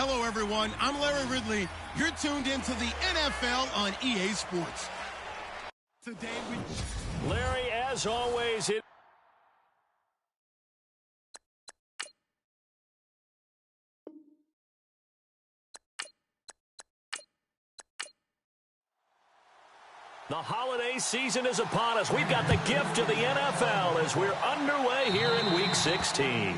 Hello, everyone. I'm Larry Ridley. You're tuned into the NFL on EA Sports. Today Larry, as always, the holiday season is upon us. We've got the gift of the NFL as we're underway here in Week 16.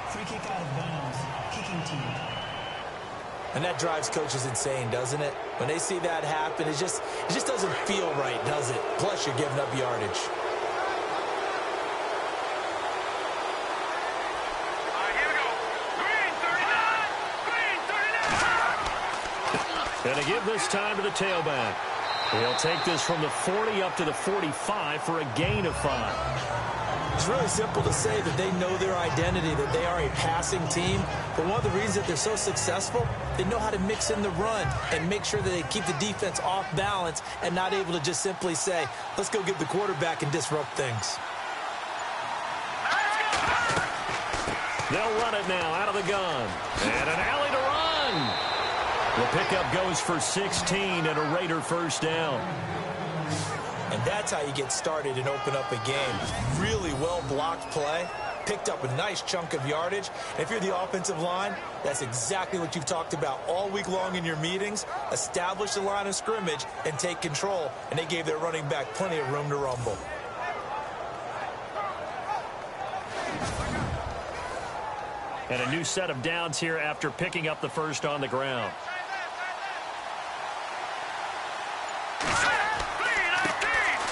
Free kick out of bounds. Kicking team. And that drives coaches insane, doesn't it? When they see that happen, it just doesn't feel right, does it? Plus, you're giving up yardage. Going to give this time to the tailback. He'll take this from the 40 up to the 45 for a gain of 5. It's really simple to say that they know their identity, that they are a passing team. But one of the reasons that they're so successful, they know how to mix in the run and make sure that they keep the defense off balance and not able to just simply say, let's go get the quarterback and disrupt things. They'll run it now out of the gun. And an alley to run. The pickup goes for 16 and a Raider first down. And that's how you get started and open up a game. Really well-blocked play. Picked up a nice chunk of yardage. And if you're the offensive line, that's exactly what you've talked about all week long in your meetings. Establish the line of scrimmage and take control. And they gave their running back plenty of room to rumble. And a new set of downs here after picking up the first on the ground.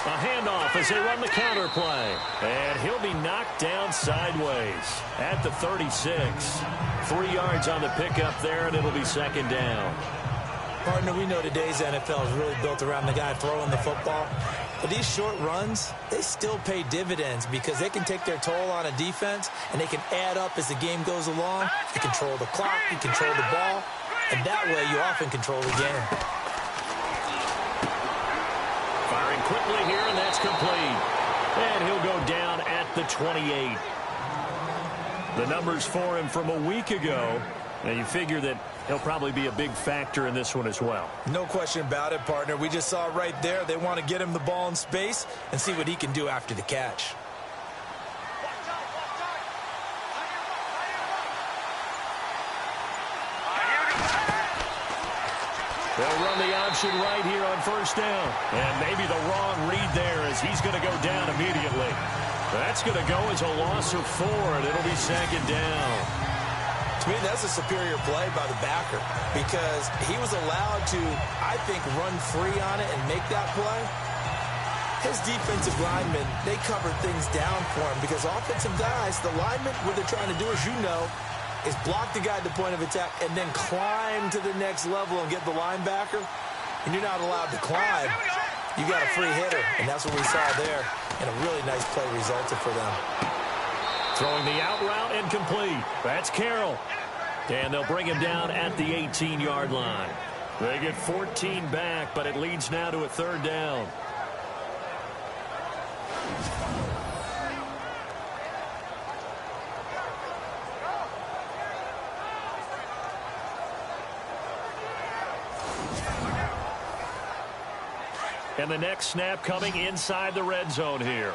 A handoff as they run the counter play. And he'll be knocked down sideways at the 36. 3 yards on the pickup there, and it'll be second down. Partner, we know today's NFL is really built around the guy throwing the football. But these short runs, they still pay dividends because they can take their toll on a defense, and they can add up as the game goes along. You control the clock, you control the ball, and that way you often control the game. Firing quickly here, and that's complete. And he'll go down at the 28. The numbers for him from a week ago. Now, you figure that he'll probably be a big factor in this one as well. No question about it, partner. We just saw it right there. They want to get him the ball in space and see what he can do after the catch. They'll run the option right here on first down. And maybe the wrong read there as he's going to go down immediately. That's going to go as a loss of 4, and it'll be second down. To me, that's a superior play by the backer because he was allowed to, I think, run free on it and make that play. His defensive linemen, they covered things down for him because offensive guys, the linemen, what they're trying to do, as you know, is block the guy at the point of attack and then climb to the next level and get the linebacker. And you're not allowed to climb. You got a free hitter, and that's what we saw there. And a really nice play resulted for them. Throwing the out route incomplete. That's Carroll. And they'll bring him down at the 18-yard line. They get 14 back, but it leads now to a third down. And the next snap coming inside the red zone here.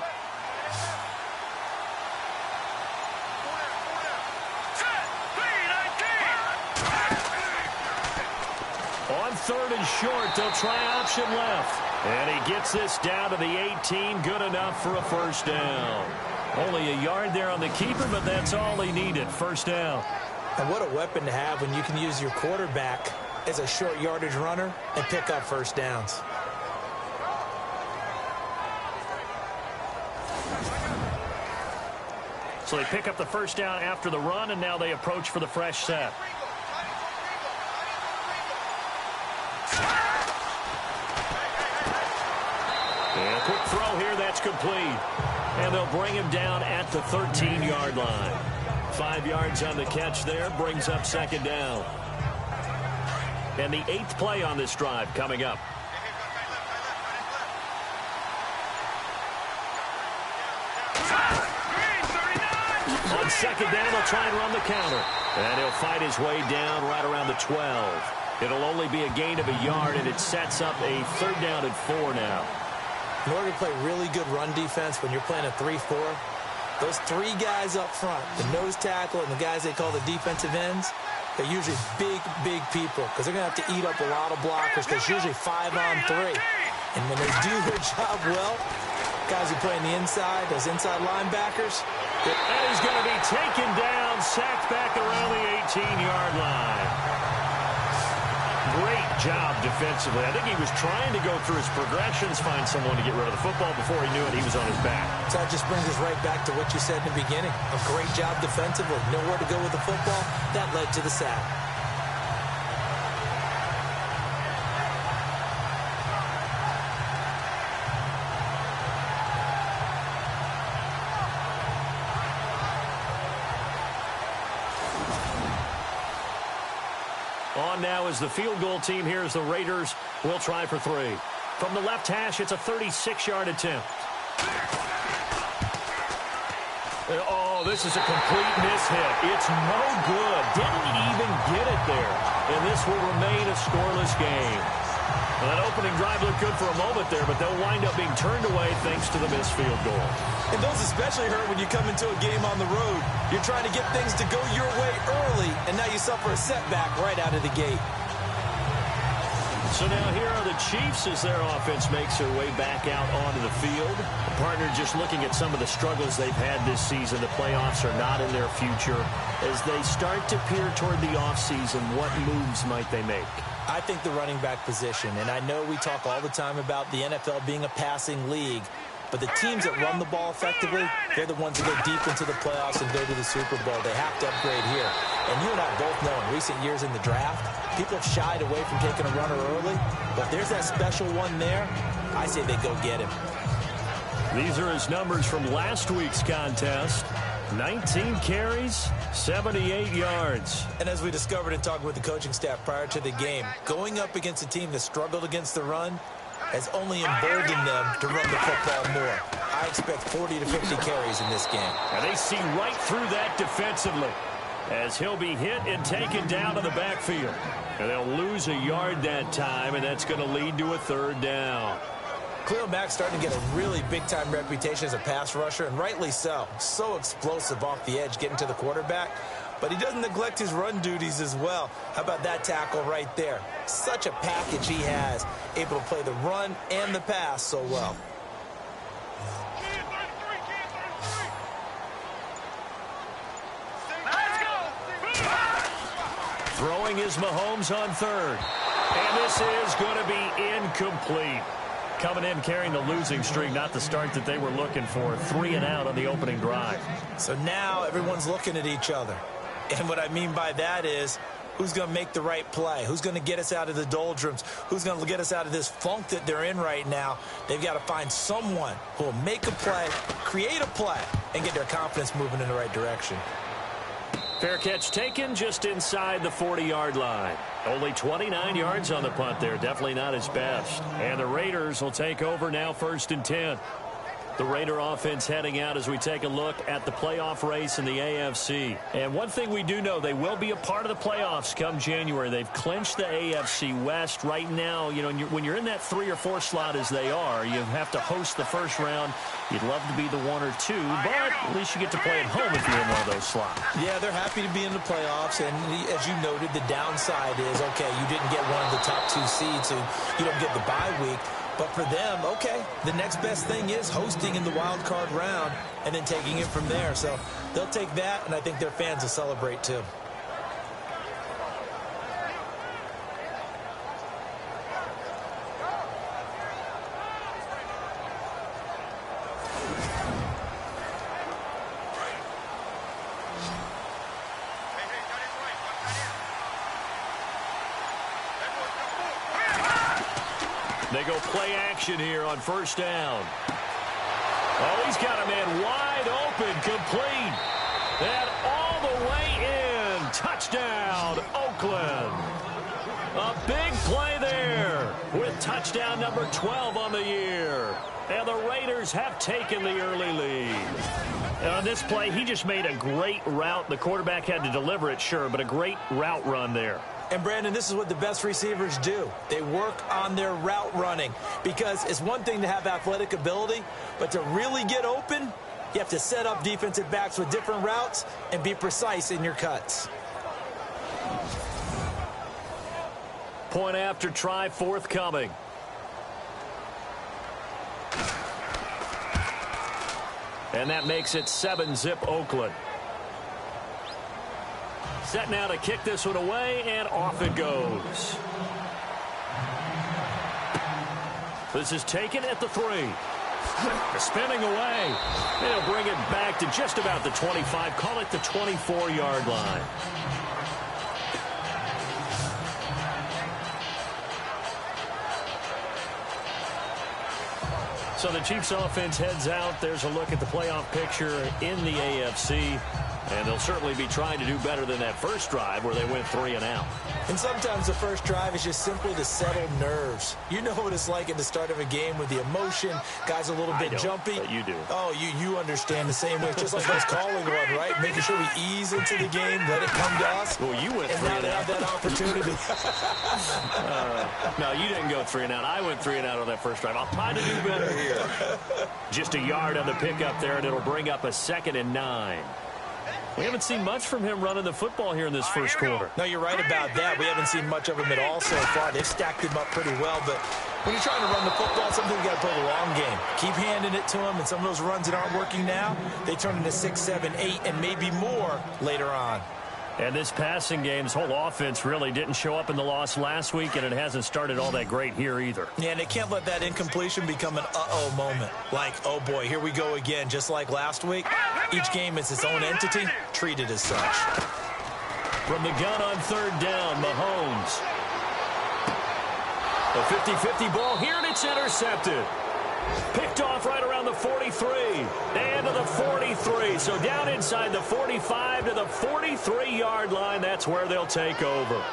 On third and short, they'll try option left. And he gets this down to the 18, good enough for a first down. Only a yard there on the keeper, but that's all he needed, first down. And what a weapon to have when you can use your quarterback as a short yardage runner and pick up first downs. So they pick up the first down after the run, and now they approach for the fresh set. And a quick throw here, that's complete. And they'll bring him down at the 13-yard line. 5 yards on the catch there, brings up second down. And the 8th play on this drive coming up. On second down, they'll try and run the counter. And he'll fight his way down right around the 12. It'll only be a gain of a yard, and it sets up a 3rd down and 4 now. In order to play really good run defense when you're playing a 3-4, those 3 guys up front, the nose tackle and the guys they call the defensive ends, they're usually big, big people because they're going to have to eat up a lot of blockers because it's usually 5-on-3. And when they do their job well, guys who play on the inside, those inside linebackers. And he's going to be taken down, sacked back around the 18-yard line. Great job defensively. I think he was trying to go through his progressions, find someone to get rid of the football. Before he knew it, he was on his back. So that just brings us right back to what you said in the beginning. A great job defensively. Nowhere to go with the football. That led to the sack. On now is the field goal team here as the Raiders will try for 3. From the left hash, it's a 36-yard attempt. Oh, this is a complete miss-hit. It's no good. Didn't even get it there. And this will remain a scoreless game. Well, that opening drive looked good for a moment there, but they'll wind up being turned away thanks to the missed field goal. And those especially hurt when you come into a game on the road. You're trying to get things to go your way early, and now you suffer a setback right out of the gate. So now here are the Chiefs as their offense makes their way back out onto the field. The partner just looking at some of the struggles they've had this season. The playoffs are not in their future. As they start to peer toward the offseason, what moves might they make? I think the running back position, and I know we talk all the time about the NFL being a passing league, but the teams that run the ball effectively, they're the ones that go deep into the playoffs and go to the Super Bowl. They have to upgrade here. And you and I both know in recent years in the draft, people have shied away from taking a runner early, but if there's that special one there, I say they go get him. These are his numbers from last week's contest. 19 carries, 78 yards. And as we discovered in talking with the coaching staff prior to the game, going up against a team that struggled against the run has only emboldened them to run the football more. I expect 40 to 50 carries in this game. And they see right through that defensively as he'll be hit and taken down to the backfield. And they'll lose a yard that time, and that's going to lead to a 3rd down. Khalil Mack's starting to get a really big-time reputation as a pass rusher, and rightly so. So explosive off the edge getting to the quarterback. But he doesn't neglect his run duties as well. How about that tackle right there? Such a package he has, able to play the run and the pass so well. Throwing is Mahomes on 3rd. And this is going to be incomplete. Coming in carrying the losing streak, not the start that they were looking for. 3 and out on the opening drive. So now everyone's looking at each other. And what I mean by that is, who's going to make the right play? Who's going to get us out of the doldrums? Who's going to get us out of this funk that they're in right now? They've got to find someone who will make a play, create a play, and get their confidence moving in the right direction. Fair catch taken just inside the 40-yard line. Only 29 yards on the punt there. Definitely not his best. And the Raiders will take over now 1st and 10. The Raider offense heading out as we take a look at the playoff race in the AFC. And one thing we do know, they will be a part of the playoffs come January. They've clinched the AFC West right now. You know, when you're in that 3 or 4 slot as they are, you have to host the first round. You'd love to be the 1 or 2, but at least you get to play at home if you're in one of those slots. Yeah, they're happy to be in the playoffs, and as you noted, the downside is, okay, you didn't get one of the top 2 seeds, so you don't get the bye week. But for them, okay, the next best thing is hosting in the wild card round and then taking it from there. So they'll take that, and I think their fans will celebrate too. They go play action here on 1st down. Oh, he's got a man wide open, complete. And all the way in. Touchdown, Oakland. A big play there with touchdown number 12 on the year. And the Raiders have taken the early lead. And on this play, he just made a great route. The quarterback had to deliver it, sure, but a great route run there. And, Brandon, this is what the best receivers do. They work on their route running because it's one thing to have athletic ability, but to really get open, you have to set up defensive backs with different routes and be precise in your cuts. Point after try forthcoming. And that makes it 7-zip Oakland. Set now to kick this one away, and off it goes. This is taken at the 3. Spinning away. They'll bring it back to just about the 25. Call it the 24-yard line. So the Chiefs offense heads out. There's a look at the playoff picture in the AFC. And they'll certainly be trying to do better than that first drive where they went 3 and out. And sometimes the first drive is just simply to settle nerves. You know what it's like at the start of a game with the emotion. Guys a little bit jumpy. But you do. Oh, you understand the same way. It's just like us calling one, right? Making sure we ease into the game, let it come to us. Well, you went 3 and now they have that opportunity. No, you didn't go 3 and out. I went 3 and out on that first drive. I'll try to do better here. Just a yard on the pickup there, and it'll bring up a 2nd and 9. We haven't seen much from him running the football here in this first quarter. No, you're right about that. We haven't seen much of him at all so far. They've stacked him up pretty well, but when you're trying to run the football, sometimes you got to play the long game. Keep handing it to him, and some of those runs that aren't working now, they turn into 6, 7, 8, and maybe more later on. And this passing game's whole offense really didn't show up in the loss last week, and it hasn't started all that great here either. Yeah, and they can't let that incompletion become an uh-oh moment. Like, oh boy, here we go again, just like last week. Each game is its own entity, treated as such. From the gun on 3rd down, Mahomes. A 50-50 ball here, and it's intercepted. Picked off right around the 43 and to the 43. So down inside the 45 to the 43-yard line. That's where they'll take over.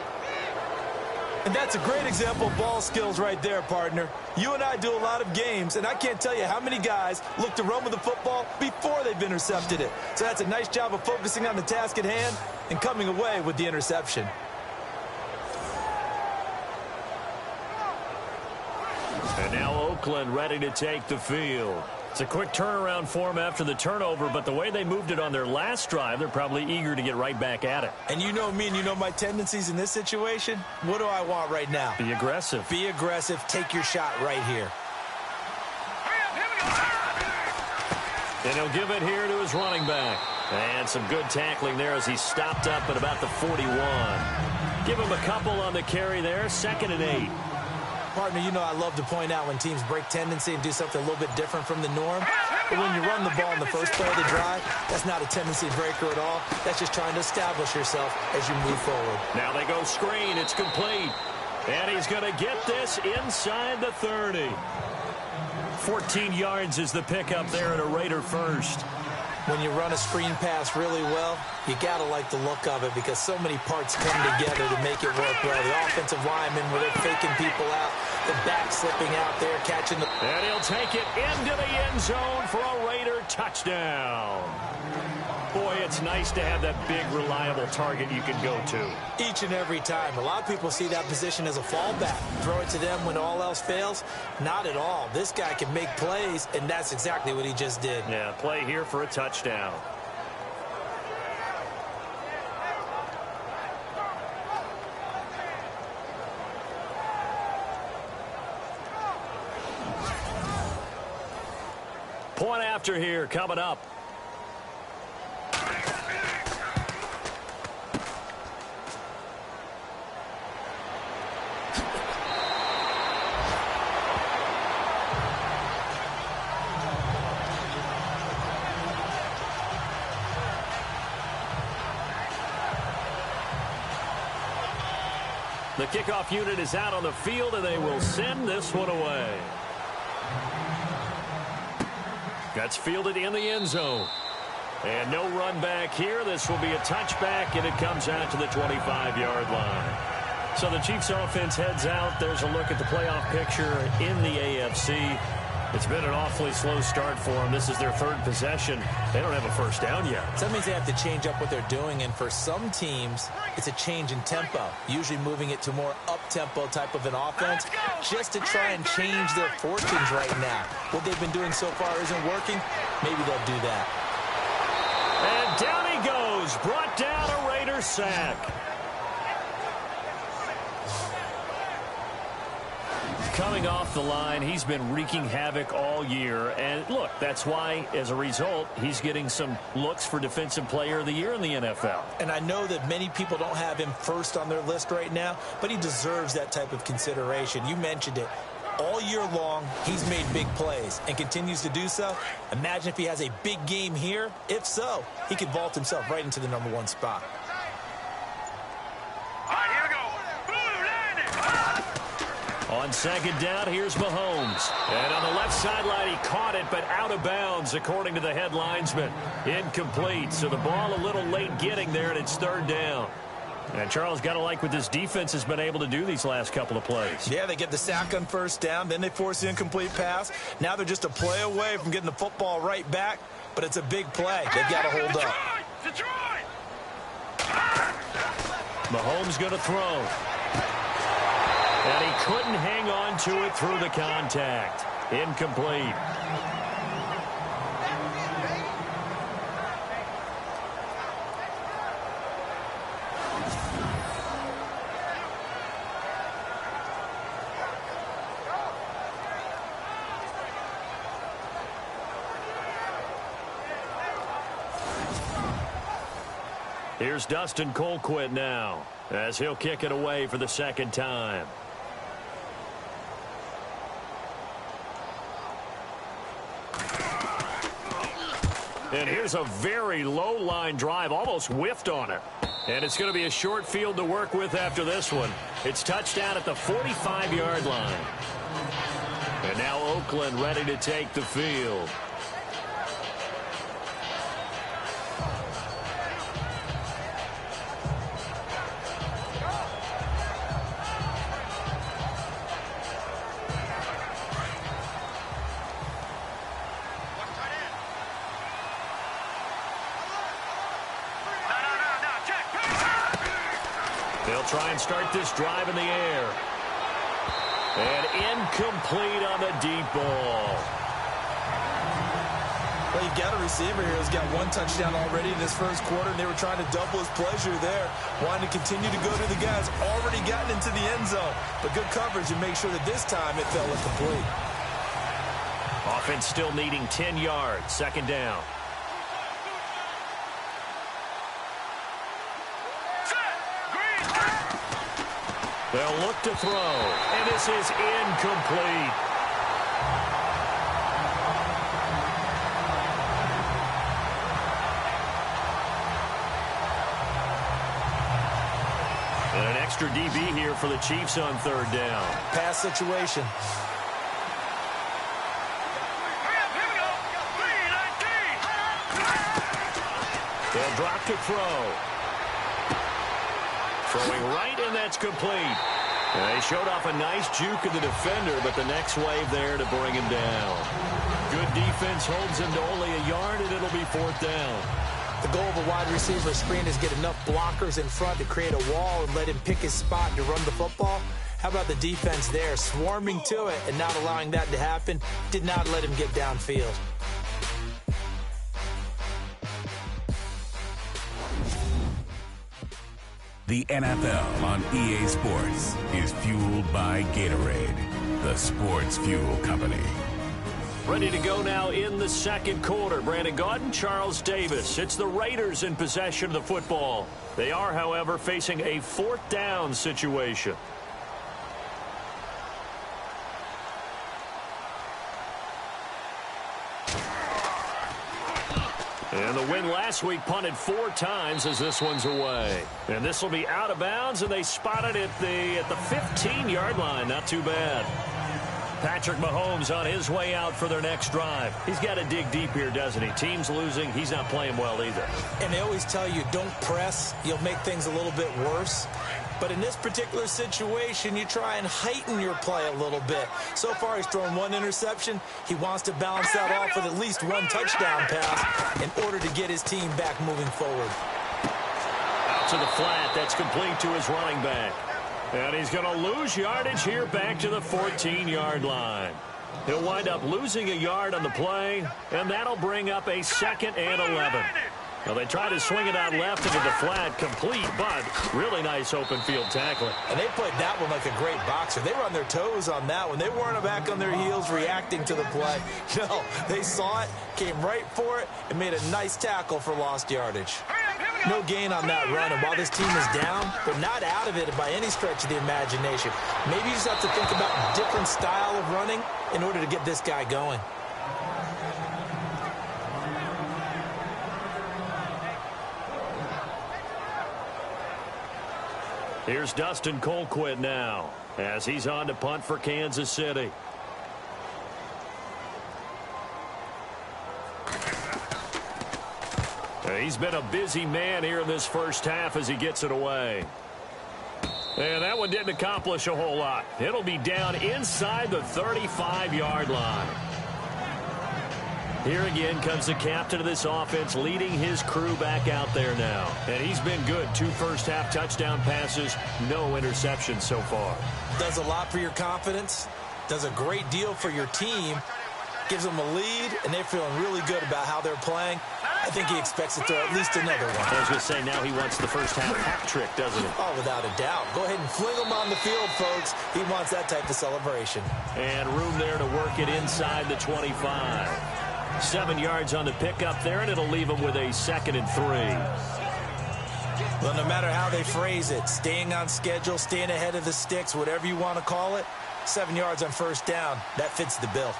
And that's a great example of ball skills right there, partner. You and I do a lot of games, and I can't tell you how many guys look to run with the football before they've intercepted it. So that's a nice job of focusing on the task at hand and coming away with the interception. And now Oakland ready to take the field. It's a quick turnaround for them after the turnover, but the way they moved it on their last drive, they're probably eager to get right back at it. And you know me and you know my tendencies in this situation. What do I want right now? Be aggressive. Be aggressive. Take your shot right here. And he'll give it here to his running back. And some good tackling there as he stopped up at about the 41. Give him a couple on the carry there. 2nd and 8. Partner, you know I love to point out when teams break tendency and do something a little bit different from the norm. But when you run the ball in the first play of the drive, that's not a tendency breaker at all. That's just trying to establish yourself as you move forward. Now they go screen. It's complete. And he's going to get this inside the 30. 14 yards is the pickup there at a Raider first. When you run a screen pass really well, you got to like the look of it because so many parts come together to make it work well. The offensive linemen where they're faking people out, the back slipping out there, catching the... And he'll take it into the end zone for a Raider touchdown. Boy, it's nice to have that big, reliable target you can go to. Each and every time. A lot of people see that position as a fallback. Throw it to them when all else fails. Not at all. This guy can make plays, and that's exactly what he just did. Yeah, play here for a touchdown. Point after here coming up. The kickoff unit is out on the field, and they will send this one away. That's fielded in the end zone. And no run back here. This will be a touchback, and it comes out to the 25-yard line. So the Chiefs offense heads out. There's a look at the playoff picture in the AFC. It's been an awfully slow start for them. This is their third possession. They don't have a first down yet. So that means they have to change up what they're doing, and for some teams, it's a change in tempo, usually moving it to more up-tempo type of an offense just to try and change their fortunes right now. What they've been doing so far isn't working. Maybe they'll do that. And down he goes, brought down a Raiders sack. Coming off the line, he's been wreaking havoc all year. And look, that's why, as a result, he's getting some looks for Defensive Player of the Year in the NFL. And I know that many people don't have him first on their list right now, but he deserves that type of consideration. You mentioned it. All year long, he's made big plays and continues to do so. Imagine if he has a big game here. If so, he could vault himself right into the #1 spot. On second down, here's Mahomes. And on the left sideline, he caught it, but out of bounds, according to the head linesman. Incomplete, so the ball a little late getting there, and it's third down. And Charles, got to like what this defense has been able to do these last couple of plays. Yeah, they get the sack on first down, then they force the incomplete pass. Now they're just a play away from getting the football right back, but it's a big play. They've got to hold up. Mahomes going to throw. And he couldn't hang on to it through the contact. Incomplete. Here's Dustin Colquitt now, as he'll kick it away for the second time. And here's a very low line drive, almost whiffed on it. And it's going to be a short field to work with after this one. It's touchdown at the 45-yard line. And now Oakland ready to take the field. They'll try and start this drive in the air. And incomplete on the deep ball. Well, you've got a receiver here who's got one touchdown already in this first quarter, and they were trying to double his pleasure there, wanting to continue to go to the guys already gotten into the end zone. But good coverage and make sure that this time it fell incomplete. Offense still needing 10 yards, second down. They'll look to throw, and this is incomplete. And an extra DB here for the Chiefs on third down. Pass situation. They'll drop to throw. Throwing right, and that's complete. And they showed off a nice juke of the defender, but the next wave there to bring him down. Good defense holds him to only a yard, and it'll be fourth down. The goal of a wide receiver screen is get enough blockers in front to create a wall and let him pick his spot to run the football. How about the defense there, swarming to it and not allowing that to happen? Did not let him get downfield. The NFL on EA Sports is fueled by Gatorade, the sports fuel company. Ready to go now in the second quarter. Brandon Gaudin, Charles Davis. It's the Raiders in possession of the football. They are, however, facing a fourth down situation. And the win last week punted 4 times as this one's away. And this will be out of bounds, and they spotted it at the 15-yard line. Not too bad. Patrick Mahomes on his way out for their next drive. He's got to dig deep here, doesn't he? Team's losing. He's not playing well either. And they always tell you, don't press. You'll make things a little bit worse. But in this particular situation, you try and heighten your play a little bit. So far, he's thrown one interception. He wants to balance that off with at least one touchdown pass in order to get his team back moving forward. Out to the flat. That's complete to his running back. And he's going to lose yardage here back to the 14-yard line. He'll wind up losing a yard on the play, and that'll bring up a 2nd and 11. Now they try to swing it out left into the flat, complete, but really nice open field tackling. And they played that one like a great boxer. They were on their toes on that one. They weren't back on their heels reacting to the play. No, they saw it, came right for it, and made a nice tackle for lost yardage. No gain on that run, and while this team is down, they're not out of it by any stretch of the imagination. Maybe you just have to think about a different style of running in order to get this guy going. Here's Dustin Colquitt now as he's on to punt for Kansas City. He's been a busy man here in this first half as he gets it away. And that one didn't accomplish a whole lot. It'll be down inside the 35-yard line. Here again comes the captain of this offense leading his crew back out there now. And he's been good. 2 first-half touchdown passes, no interceptions so far. Does a lot for your confidence. Does a great deal for your team. Gives them a lead, and they're feeling really good about how they're playing. I think he expects to throw at least another one. I was going to say, now he wants the first-half hat trick, doesn't he? Oh, without a doubt. Go ahead and fling him on the field, folks. He wants that type of celebration. And room there to work it inside the 25. 7 yards on the pickup there, and it'll leave him with a 2nd and 3. Well, no matter how they phrase it, staying on schedule, staying ahead of the sticks, whatever you want to call it, 7 yards on first down, that fits the bill.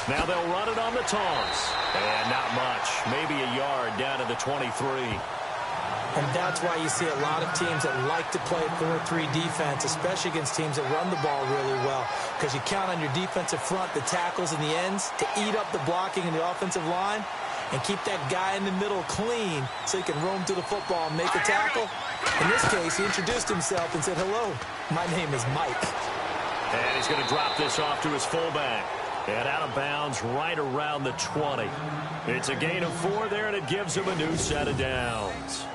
Now they'll run it on the toss. And not much. Maybe a yard down to the 23. And that's why you see a lot of teams that like to play 4-3 defense, especially against teams that run the ball really well. Because you count on your defensive front, the tackles and the ends, to eat up the blocking in the offensive line and keep that guy in the middle clean so he can roam through the football and make a tackle. In this case, he introduced himself and said, "Hello, my name is Mike." And he's going to drop this off to his fullback. And out of bounds right around the 20. It's a gain of 4 there, and it gives him a new set of downs.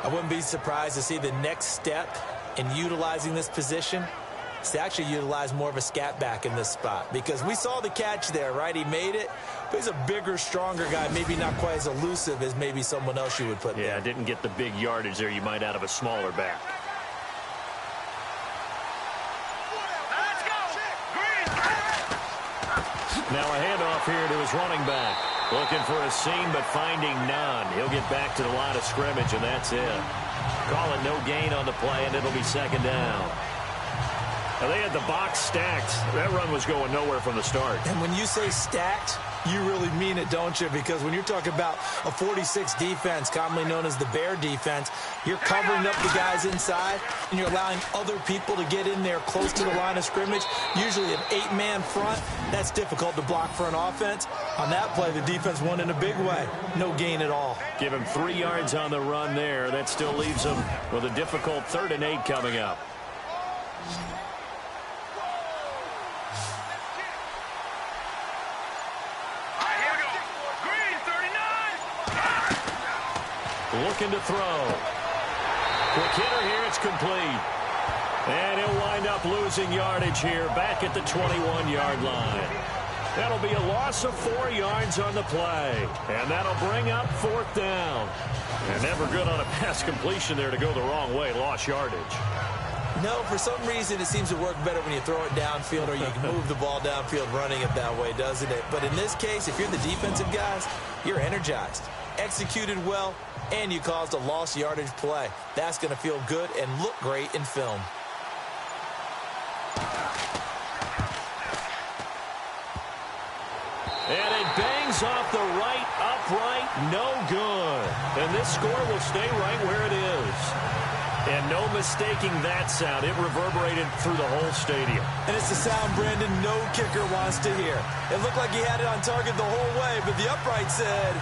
I wouldn't be surprised to see the next step in utilizing this position is to actually utilize more of a scat back in this spot. Because we saw the catch there, right? He made it, but he's a bigger, stronger guy, maybe not quite as elusive as maybe someone else you would put there. Yeah, didn't get the big yardage there you might out of a smaller back. Now a handoff here to his running back. Looking for a seam, but finding none. He'll get back to the line of scrimmage, and that's it. Call it no gain on the play, and it'll be 2nd down. Now they had the box stacked. That run was going nowhere from the start. And when you say stacked, you really mean it, don't you? Because when you're talking about a 46 defense, commonly known as the Bear defense, you're covering up the guys inside, and you're allowing other people to get in there close to the line of scrimmage, usually an 8-man front. That's difficult to block for an offense. On that play, the defense won in a big way. No gain at all. Give him 3 yards on the run there. That still leaves him with a difficult 3rd and 8 coming up. Looking to throw. Quick hitter here. It's complete. And he'll wind up losing yardage here back at the 21-yard line. That'll be a loss of 4 yards on the play. And that'll bring up 4th down. And never good on a pass completion there to go the wrong way. Lost yardage. No, for some reason it seems to work better when you throw it downfield or you can move the ball downfield running it that way, doesn't it? But in this case, if you're the defensive guys, you're energized, executed well, and you caused a lost yardage play. That's going to feel good and look great in film. And it bangs off the right upright, no good. And this score will stay right where it is. And no mistaking that sound. It reverberated through the whole stadium. And it's the sound, Brandon, no kicker wants to hear. It looked like he had it on target the whole way, but the upright said,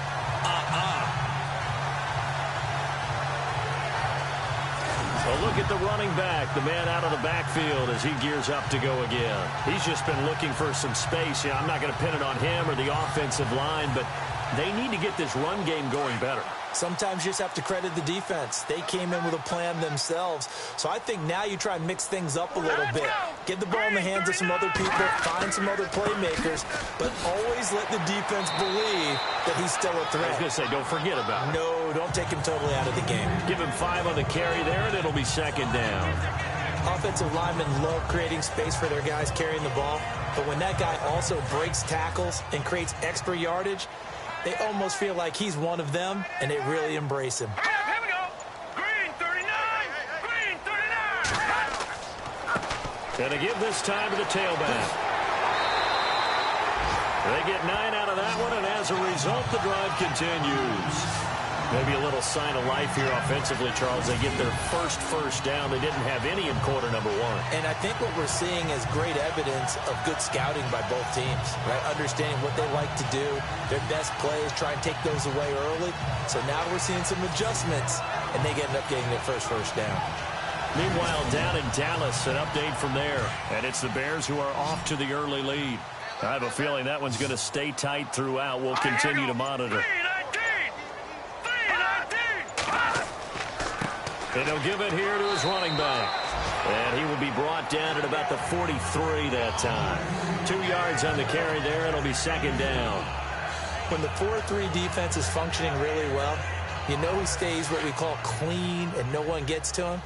A look at the running back, the man out of the backfield as he gears up to go again. He's just been looking for some space. I'm not going to pin it on him or the offensive line, but they need to get this run game going better. Sometimes you just have to credit the defense. They came in with a plan themselves. So I think now you try and mix things up a little bit. Get the ball in the hands of some other people, find some other playmakers, but always let the defense believe that he's still a threat. I was going to say, don't forget about it. No, don't take him totally out of the game. Give him 5 on the carry there, and it'll be second down. Offensive linemen love creating space for their guys carrying the ball, but when that guy also breaks tackles and creates extra yardage, they almost feel like he's one of them, and they really embrace him. Here we go. Green 39. Green 39. Gonna give this time to the tailback. They get 9 out of that one, and as a result, the drive continues. Maybe a little sign of life here offensively, Charles. They get their first down. They didn't have any in quarter number 1. And I think what we're seeing is great evidence of good scouting by both teams, right? Understanding what they like to do, their best plays, try and take those away early. So now we're seeing some adjustments, and they end up getting their first down. Meanwhile, down in Dallas, an update from there. And it's the Bears who are off to the early lead. I have a feeling that one's going to stay tight throughout. We'll continue to monitor. And he'll give it here to his running back. And he will be brought down at about the 43 that time. 2 yards on the carry there. It'll be second down. When the 4-3 defense is functioning really well, you know he stays what we call clean and no one gets to him.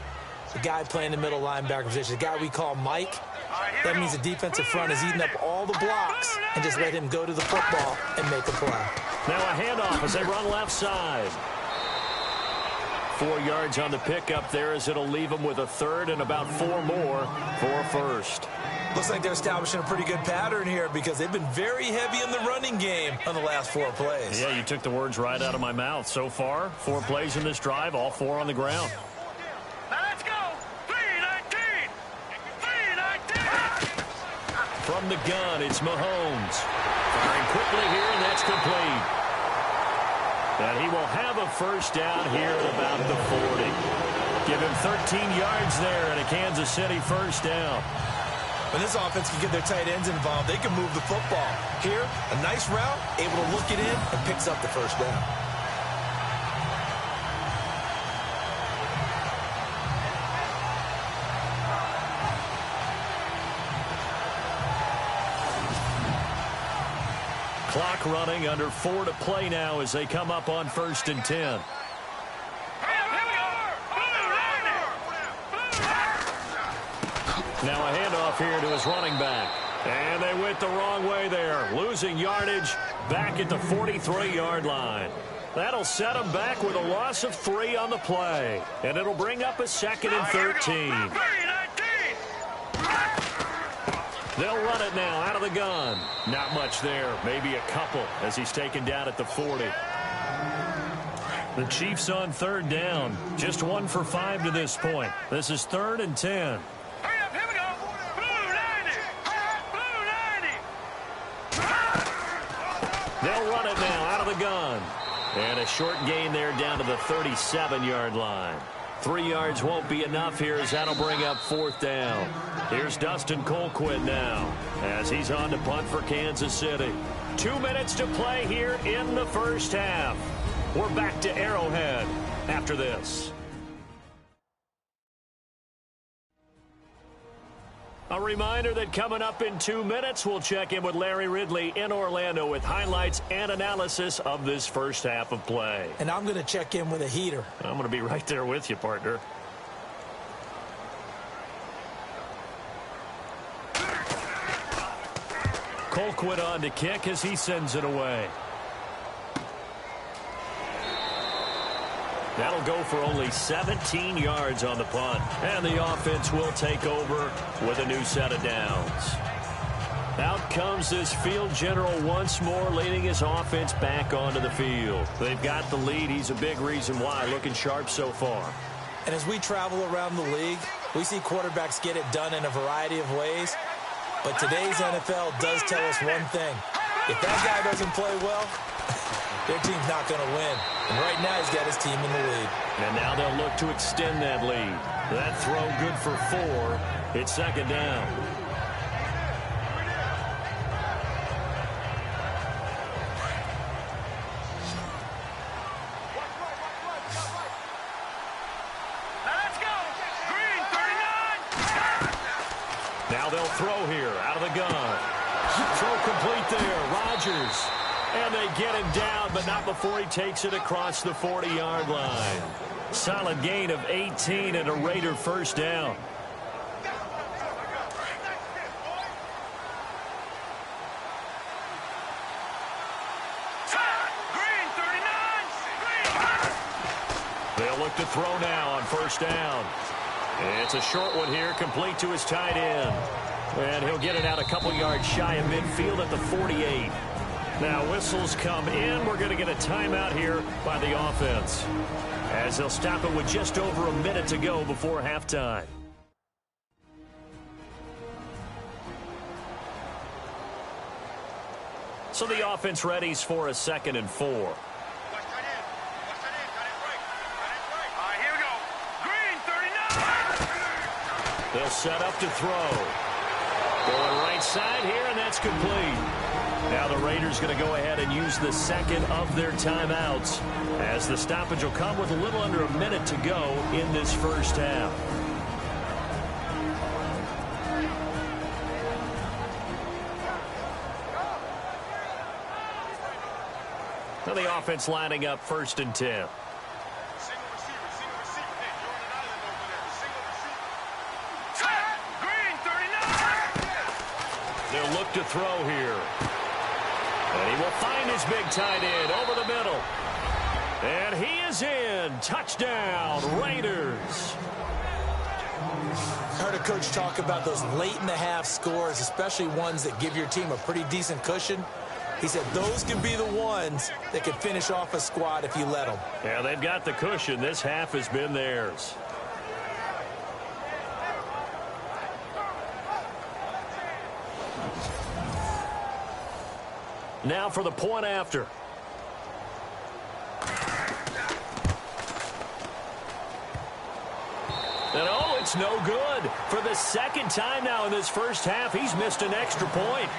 The guy playing the middle linebacker position, the guy we call Mike. That means the defensive front is eating up all the blocks and just let him go to the football and make a play. Now a handoff as they run left side. 4 yards on the pickup there as it'll leave them with a third and about 4 more for first. Looks like they're establishing a pretty good pattern here because they've been very heavy in the running game on the last 4 plays. Yeah, you took the words right out of my mouth. So far, 4 plays in this drive, all 4 on the ground. Now let's go. 3-19. 3-19. From the gun, it's Mahomes. Firing quickly here, and that's complete. And he will have a first down here at about the 40. Give him 13 yards there and a Kansas City first down. When this offense can get their tight ends involved, they can move the football. Here, a nice route, able to look it in, and picks up the first down. Clock running, under 4 to play now as they come up on 1st and 10. Now a handoff here to his running back. And they went the wrong way there. Losing yardage back at the 43-yard line. That'll set them back with a loss of 3 on the play. And it'll bring up a 2nd and 13. They'll run it now out of the gun. Not much there. Maybe a couple as he's taken down at the 40. The Chiefs on 3rd down. Just 1 for 5 to this point. This is 3rd and 10. Hurry up, here we go. Blue 90. Blue 90. They'll run it now out of the gun. And a short gain there down to the 37-yard line. 3 yards won't be enough here as that'll bring up 4th down. Here's Dustin Colquitt now as he's on to punt for Kansas City. 2 minutes to play here in the first half. We're back to Arrowhead after this. A reminder that coming up in 2 minutes, we'll check in with Larry Ridley in Orlando with highlights and analysis of this first half of play. And I'm going to check in with a heater. I'm going to be right there with you, partner. Colquitt on to kick as he sends it away. That'll go for only 17 yards on the punt. And the offense will take over with a new set of downs. Out comes this field general once more, leading his offense back onto the field. They've got the lead. He's a big reason why. Looking sharp so far. And as we travel around the league, we see quarterbacks get it done in a variety of ways. But today's NFL does tell us one thing. If that guy doesn't play well, their team's not going to win. And right now he's got his team in the lead. And now they'll look to extend that lead. That throw good for 4. It's second down. Let's go. Green 39. Now they'll throw here out of the gun. Throw complete there. Rodgers. And they get him down, but not before he takes it across the 40-yard line. Solid gain of 18 and a Raider first down. Green 39. They'll look to throw now on first down. It's a short one here, complete to his tight end. And he'll get it out a couple yards shy of midfield at the 48. Now whistles come in. We're going to get a timeout here by the offense, as they'll stop it with just over a minute to go before halftime. So the offense readies for a 2nd and 4. All right, here we go. Green 39. They'll set up to throw. Going right side here, and that's complete. Now the Raiders going to go ahead and use the second of their timeouts, as the stoppage will come with a little under a minute to go in this first half. Now the offense lining up 1st and 10. Single receiver. Hey, you're on an island over there. Single receiver. Green 39. They'll look to throw here. And he will find his big tight end over the middle. And he is in. Touchdown, Raiders. Heard a coach talk about those late-in-the-half scores, especially ones that give your team a pretty decent cushion. He said those could be the ones that could finish off a squad if you let them. Yeah, they've got the cushion. This half has been theirs. Now for the point after. And oh, it's no good. For the second time now in this first half, he's missed an extra point.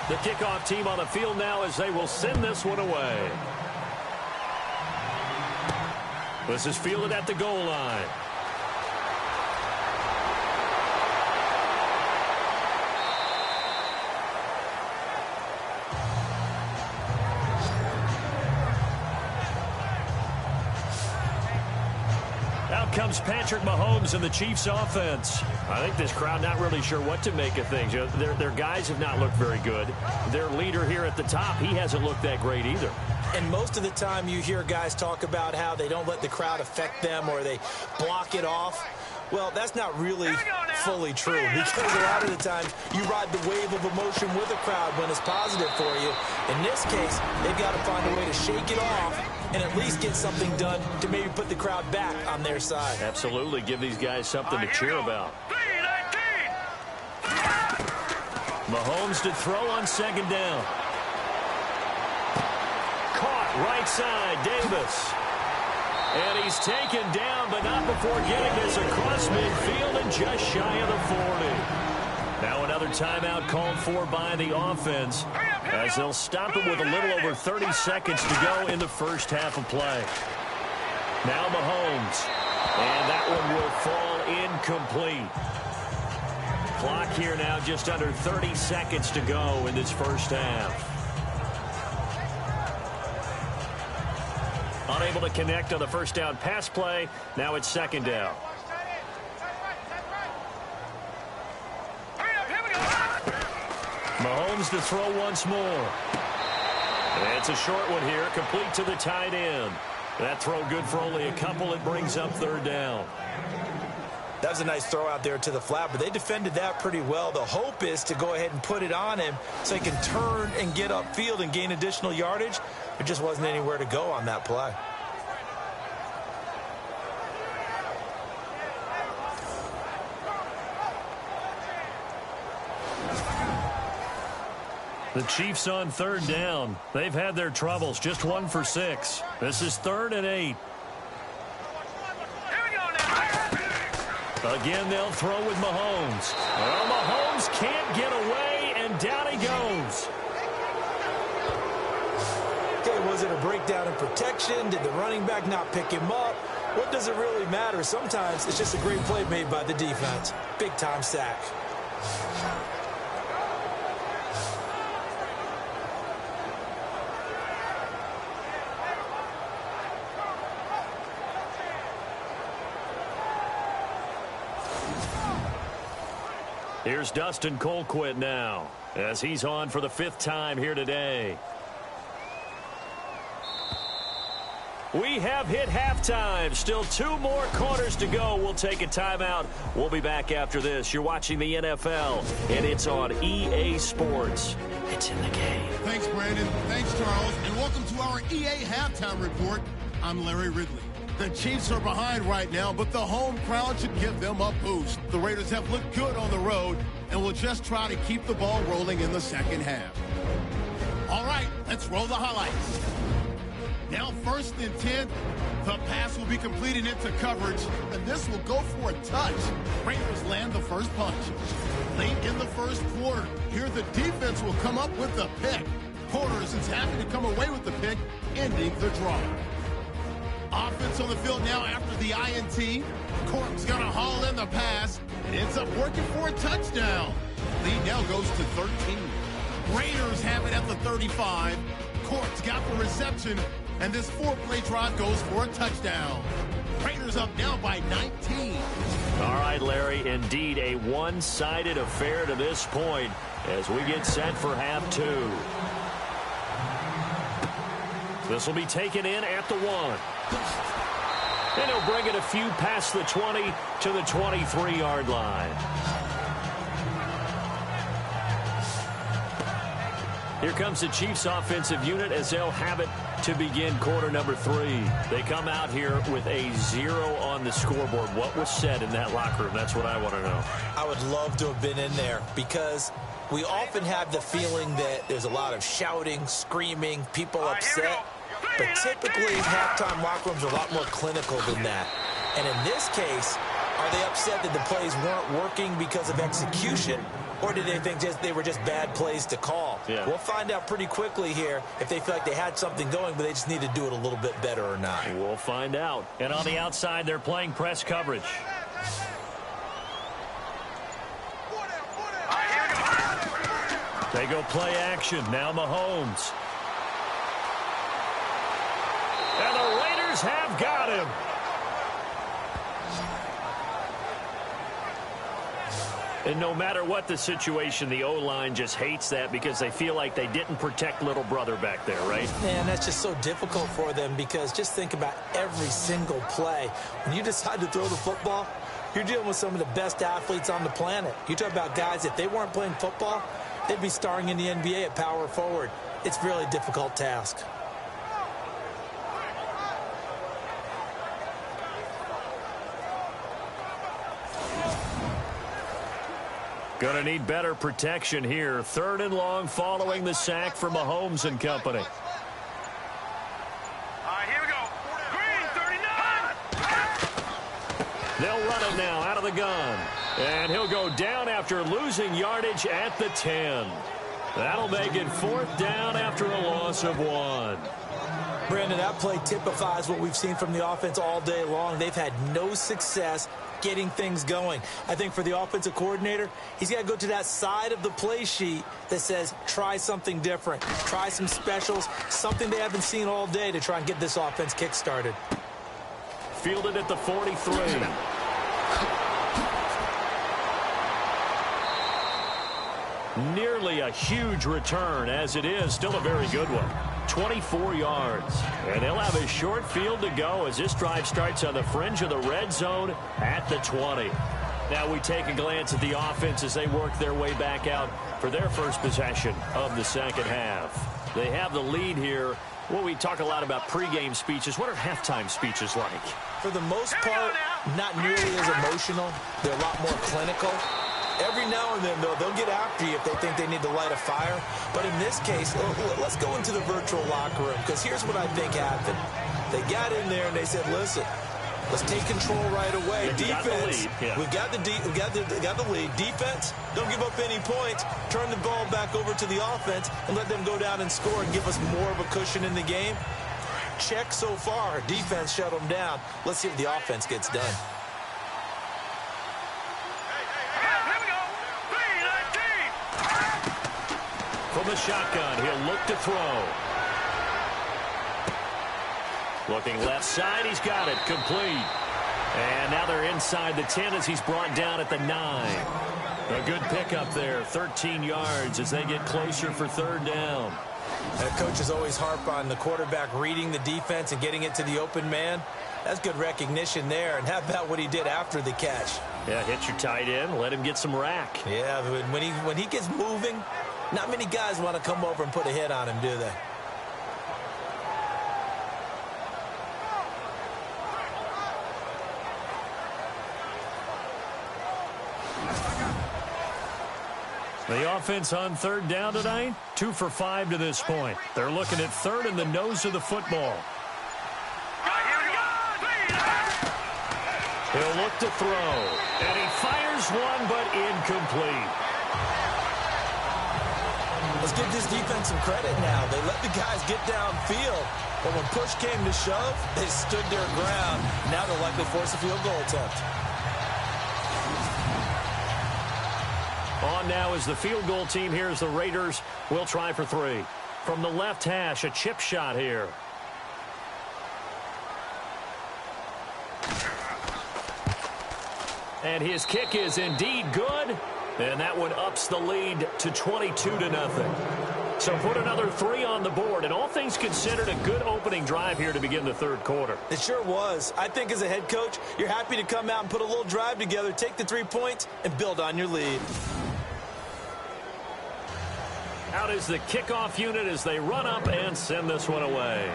The kickoff team on the field now as they will send this one away. This is fielded at the goal line. Out comes Patrick Mahomes and the Chiefs offense. I think this crowd not really sure what to make of things. Their guys have not looked very good. Their leader here at the top, he hasn't looked that great either. And most of the time you hear guys talk about how they don't let the crowd affect them or they block it off. Well, that's not really fully true, because a lot of the times you ride the wave of emotion with a crowd when it's positive for you. In this case, they've got to find a way to shake it off and at least get something done to maybe put the crowd back on their side. Absolutely. Give these guys something to cheer about. Mahomes to throw on second down. Caught right side, Davis. And he's taken down, but not before getting this across midfield and just shy of the 40. Now another timeout called for by the offense, as they'll stop it with a little over 30 seconds to go in the first half of play. Now Mahomes, and that one will fall incomplete. Clock here now just under 30 seconds to go in this first half. Unable to connect on the first down pass play. Now it's second down. Mahomes to throw once more. And it's a short one here, complete to the tight end. That throw good for only a couple. It brings up third down. That was a nice throw out there to the flat, but they defended that pretty well. The hope is to go ahead and put it on him so he can turn and get upfield and gain additional yardage. There just wasn't anywhere to go on that play. The Chiefs on 3rd down. They've had their troubles. Just 1 for 6. This is 3rd and 8. Again, they'll throw with Mahomes. Well, Mahomes can't get away, and down he goes. Okay, was it a breakdown in protection? Did the running back not pick him up? What does it really matter? Sometimes it's just a great play made by the defense. Big-time sack. Here's Dustin Colquitt now, as he's on for the 5th time here today. We have hit halftime. Still 2 more quarters to go. We'll take a timeout. We'll be back after this. You're watching the NFL, and it's on EA Sports. It's in the game. Thanks, Brandon. Thanks, Charles. And welcome to our EA Halftime Report. I'm Larry Ridley. The Chiefs are behind right now, but the home crowd should give them a boost. The Raiders have looked good on the road and will just try to keep the ball rolling in the second half. All right, let's roll the highlights. Now 1st and 10. The pass will be completed into coverage, and this will go for a touch. Raiders land the first punch. Late in the first quarter, here the defense will come up with the pick. Porters is happy to come away with the pick, ending the draw. Offense on the field now after the INT. Cork's going to haul in the pass. It ends up working for a touchdown. Lead now goes to 13. Raiders have it at the 35. Cork's got the reception, and this 4-play drive goes for a touchdown. Raiders up now by 19. All right, Larry, indeed a one-sided affair to this point as we get set for half 2. This will be taken in at the 1. And he'll bring it a few past the 20 to the 23-yard line. Here comes the Chiefs offensive unit as they'll have it to begin quarter number 3. They come out here with a 0 on the scoreboard. What was said in that locker room? That's what I want to know. I would love to have been in there because we often have the feeling that there's a lot of shouting, screaming, people upset. But typically, halftime locker rooms are a lot more clinical than that. And in this case, are they upset that the plays weren't working because of execution? Or did they think they were just bad plays to call? Yeah. We'll find out pretty quickly here if they feel like they had something going, but they just need to do it a little bit better or not. We'll find out. And on the outside, they're playing press coverage. They go play action. Now Mahomes. And the Raiders have got him. And no matter what the situation, the O-line just hates that because they feel like they didn't protect little brother back there, right? Man, that's just so difficult for them because just think about every single play. When you decide to throw the football, you're dealing with some of the best athletes on the planet. You talk about guys, if they weren't playing football, they'd be starring in the NBA at power forward. It's a really difficult task. Going to need better protection here. 3rd and long following the sack for Mahomes and company. All right, here we go. Green, 39. They'll run it now out of the gun. And he'll go down after losing yardage at the 10. That'll make it 4th down after a loss of 1. Brandon, that play typifies what we've seen from the offense all day long. They've had no success getting things going. I think for the offensive coordinator, he's got to go to that side of the play sheet that says try something different, try some specials, something they haven't seen all day to try and get this offense kick-started. Fielded at the 43. Nearly a huge return as it is. Still a very good one. 24 yards. And they'll have a short field to go as this drive starts on the fringe of the red zone at the 20. Now we take a glance at the offense as they work their way back out for their first possession of the second half. They have the lead here. Well, we talk a lot about pregame speeches. What are halftime speeches like? For the most part, not nearly as emotional. They're a lot more clinical. Every now and then, though, they'll get after you if they think they need to light a fire. But in this case, let's go into the virtual locker room, because here's what I think happened. They got in there and they said, listen, let's take control right away. Defense, we've got the lead. Defense, don't give up any points. Turn the ball back over to the offense and let them go down and score and give us more of a cushion in the game. Check so far. Defense shut them down. Let's see if the offense gets done. From the shotgun, he'll look to throw. Looking left side, he's got it, complete. And now they're inside the 10 as he's brought down at the 9. A good pickup there, 13 yards as they get closer for third down. Coaches always harp on the quarterback reading the defense and getting it to the open man. That's good recognition there. And how about what he did after the catch? Yeah, hit your tight end, let him get some rack. Yeah, when he gets moving, not many guys want to come over and put a hit on him, do they? The offense on third down tonight, 2 for 5 to this point. They're looking at third in the nose of the football. He'll look to throw, and he fires one, but incomplete. Let's give this defense some credit now. They let the guys get downfield, but when push came to shove, they stood their ground. Now they'll likely force a field goal attempt. On now is the field goal team. Here's the Raiders. Will try for 3. From the left hash, a chip shot here. And his kick is indeed good. And that one ups the lead to 22-0. So put another 3 on the board. And all things considered, a good opening drive here to begin the third quarter. It sure was. I think as a head coach, you're happy to come out and put a little drive together, take the 3 points, and build on your lead. Out is the kickoff unit as they run up and send this one away.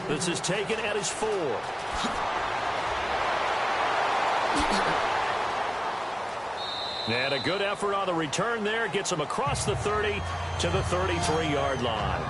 This is taken at his 4. And a good effort on the return there. Gets him across the 30 to the 33-yard line.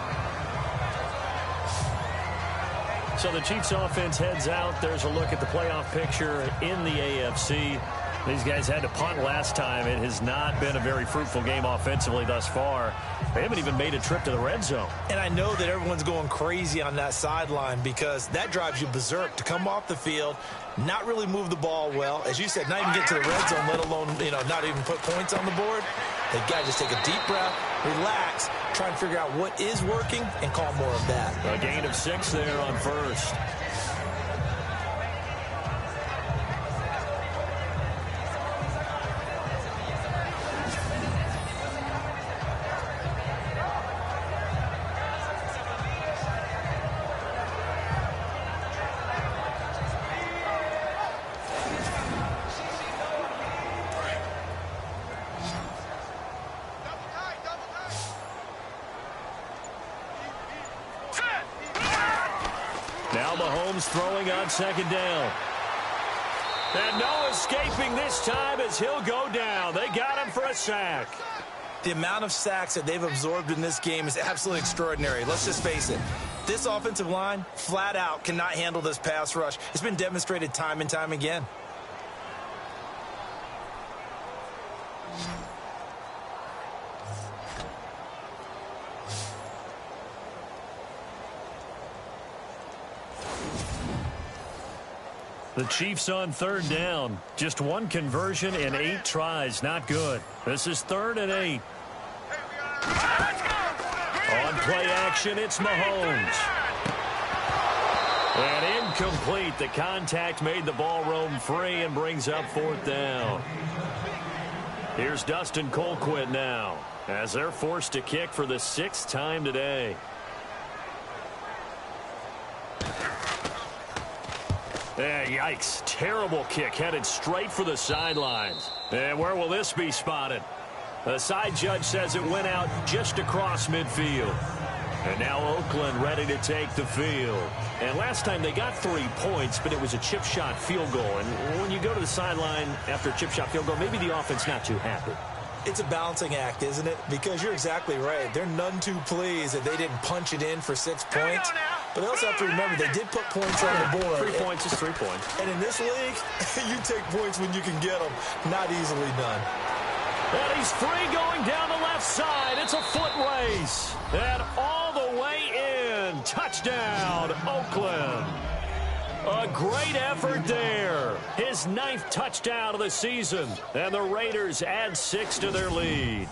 So the Chiefs offense heads out. There's a look at the playoff picture in the AFC. These guys had to punt last time. It has not been a very fruitful game offensively thus far. They haven't even made a trip to the red zone. And I know that everyone's going crazy on that sideline because that drives you berserk to come off the field, not really move the ball well. As you said, not even get to the red zone, let alone, not even put points on the board. They've got to just take a deep breath, relax, try and figure out what is working and call more of that. A gain of 6 there on first. Now Mahomes throwing on second down. And no escaping this time as he'll go down. They got him for a sack. The amount of sacks that they've absorbed in this game is absolutely extraordinary. Let's just face it. This offensive line, flat out, cannot handle this pass rush. It's been demonstrated time and time again. The Chiefs on third down. Just 1 conversion in 8 tries. Not good. This is 3rd and 8. On play action, it's Mahomes. And incomplete. The contact made the ball roam free and brings up 4th down. Here's Dustin Colquitt now as they're forced to kick for the 6th time today. Yikes. Terrible kick headed straight for the sidelines. And where will this be spotted? The side judge says it went out just across midfield. And now Oakland ready to take the field. And last time they got 3 points, but it was a chip shot field goal. And when you go to the sideline after a chip shot field goal, maybe the offense not too happy. It's a balancing act, isn't it? Because you're exactly right. They're none too pleased that they didn't punch it in for 6 points. But they also have to remember they did put points on the board. 3 points is 3 points. And in this league, you take points when you can get them. Not easily done. And he's free going down the left side. It's a foot race. And all the way in. Touchdown, Oakland. A great effort there. His 9th touchdown of the season. And the Raiders add 6 to their lead.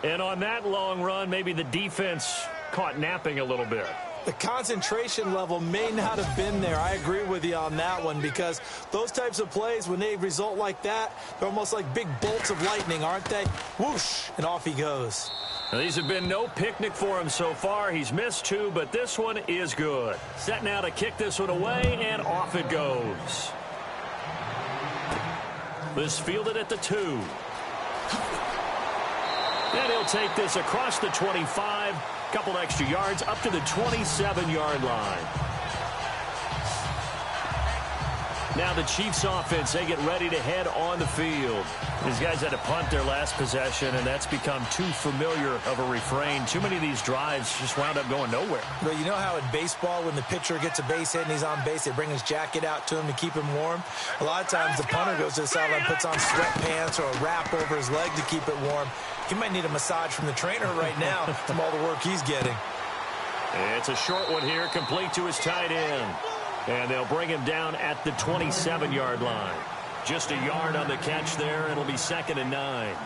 And on that long run, maybe the defense caught napping a little bit. The concentration level may not have been there. I agree with you on that one, because those types of plays, when they result like that, they're almost like big bolts of lightning, aren't they? Whoosh, and off he goes. Now, these have been no picnic for him so far. He's missed 2, but this one is good. Set now to kick this one away, and off it goes. This fielded at the 2. And he'll take this across the 25. Couple extra yards up to the 27-yard line. Now the Chiefs offense, they get ready to head on the field. These guys had to punt their last possession, and that's become too familiar of a refrain. Too many of these drives just wound up going nowhere. Well, you know how in baseball, when the pitcher gets a base hit and he's on base, they bring his jacket out to him to keep him warm? A lot of times the punter goes to the sideline, puts on sweatpants or a wrap over his leg to keep it warm. He might need a massage from the trainer right now from all the work he's getting. It's a short one here, complete to his tight end. And they'll bring him down at the 27-yard line. Just a yard on the catch there. It'll be 2nd and 9.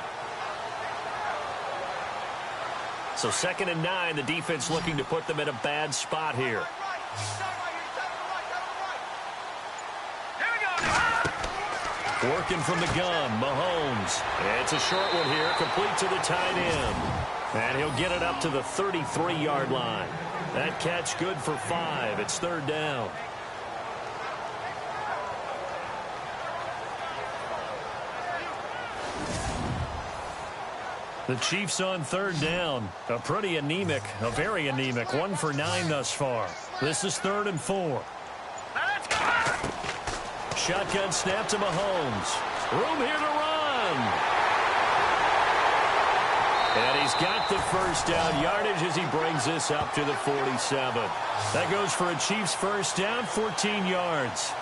So 2nd and 9, the defense looking to put them in a bad spot here. Working from the gun, Mahomes. It's a short one here, complete to the tight end. And he'll get it up to the 33-yard line. That catch good for 5. It's 3rd down. The Chiefs on 3rd down. A pretty anemic, a very anemic 1 for 9 thus far. This is 3rd and 4. Shotgun snap to Mahomes. Room here to run. And he's got the first down yardage as he brings this up to the 47. That goes for a Chiefs first down, 14 yards.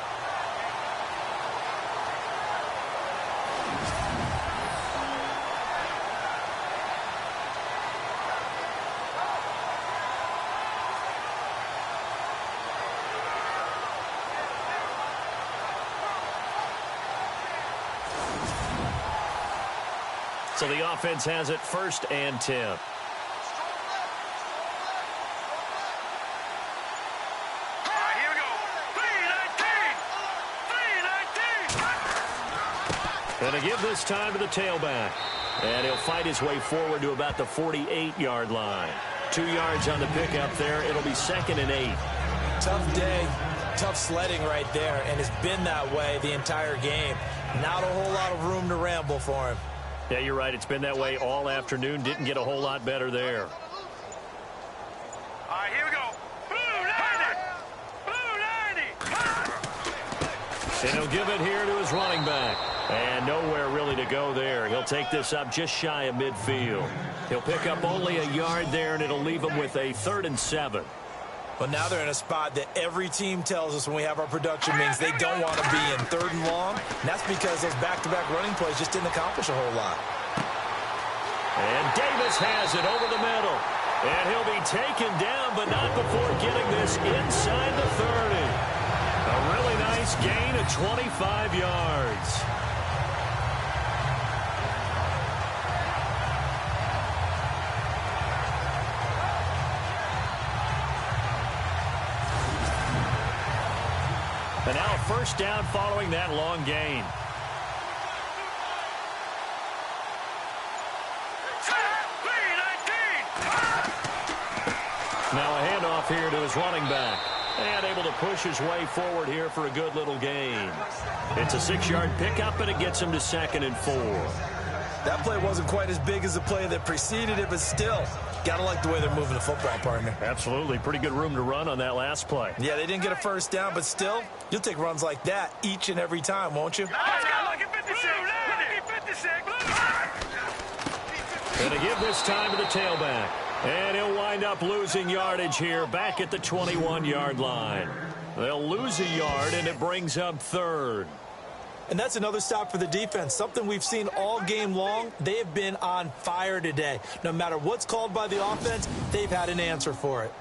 So the offense has it 1st and 10. Here we go. 3-19. And to give this time to the tailback. And he'll fight his way forward to about the 48-yard line. 2 yards on the pickup there. It'll be 2nd and 8. Tough day, tough sledding right there, and it's been that way the entire game. Not a whole lot of room to ramble for him. Yeah, you're right. It's been that way all afternoon. Didn't get a whole lot better there. All right, here we go. Blue 90. And he'll give it here to his running back. And nowhere really to go there. He'll take this up just shy of midfield. He'll pick up only a yard there, and it'll leave him with a 3rd and 7. But now they're in a spot that every team tells us when we have our production meetings they don't want to be in, 3rd and long. And that's because those back-to-back running plays just didn't accomplish a whole lot. And Davis has it over the middle. And he'll be taken down, but not before getting this inside the 30. A really nice gain of 25 yards. And now a first down following that long gain. Now a handoff here to his running back. And able to push his way forward here for a good little gain. It's a 6-yard pickup, and it gets him to 2nd and 4. That play wasn't quite as big as the play that preceded it, but still, gotta like the way they're moving the football, partner. Absolutely. Pretty good room to run on that last play. Yeah, they didn't get a first down, but still, you'll take runs like that each and every time, won't you? And to give this time to the tailback. And he'll wind up losing yardage here back at the 21-yard line. They'll lose a yard, and it brings up 3rd. And that's another stop for the defense, something we've seen all game long. They have been on fire today. No matter what's called by the offense, they've had an answer for it.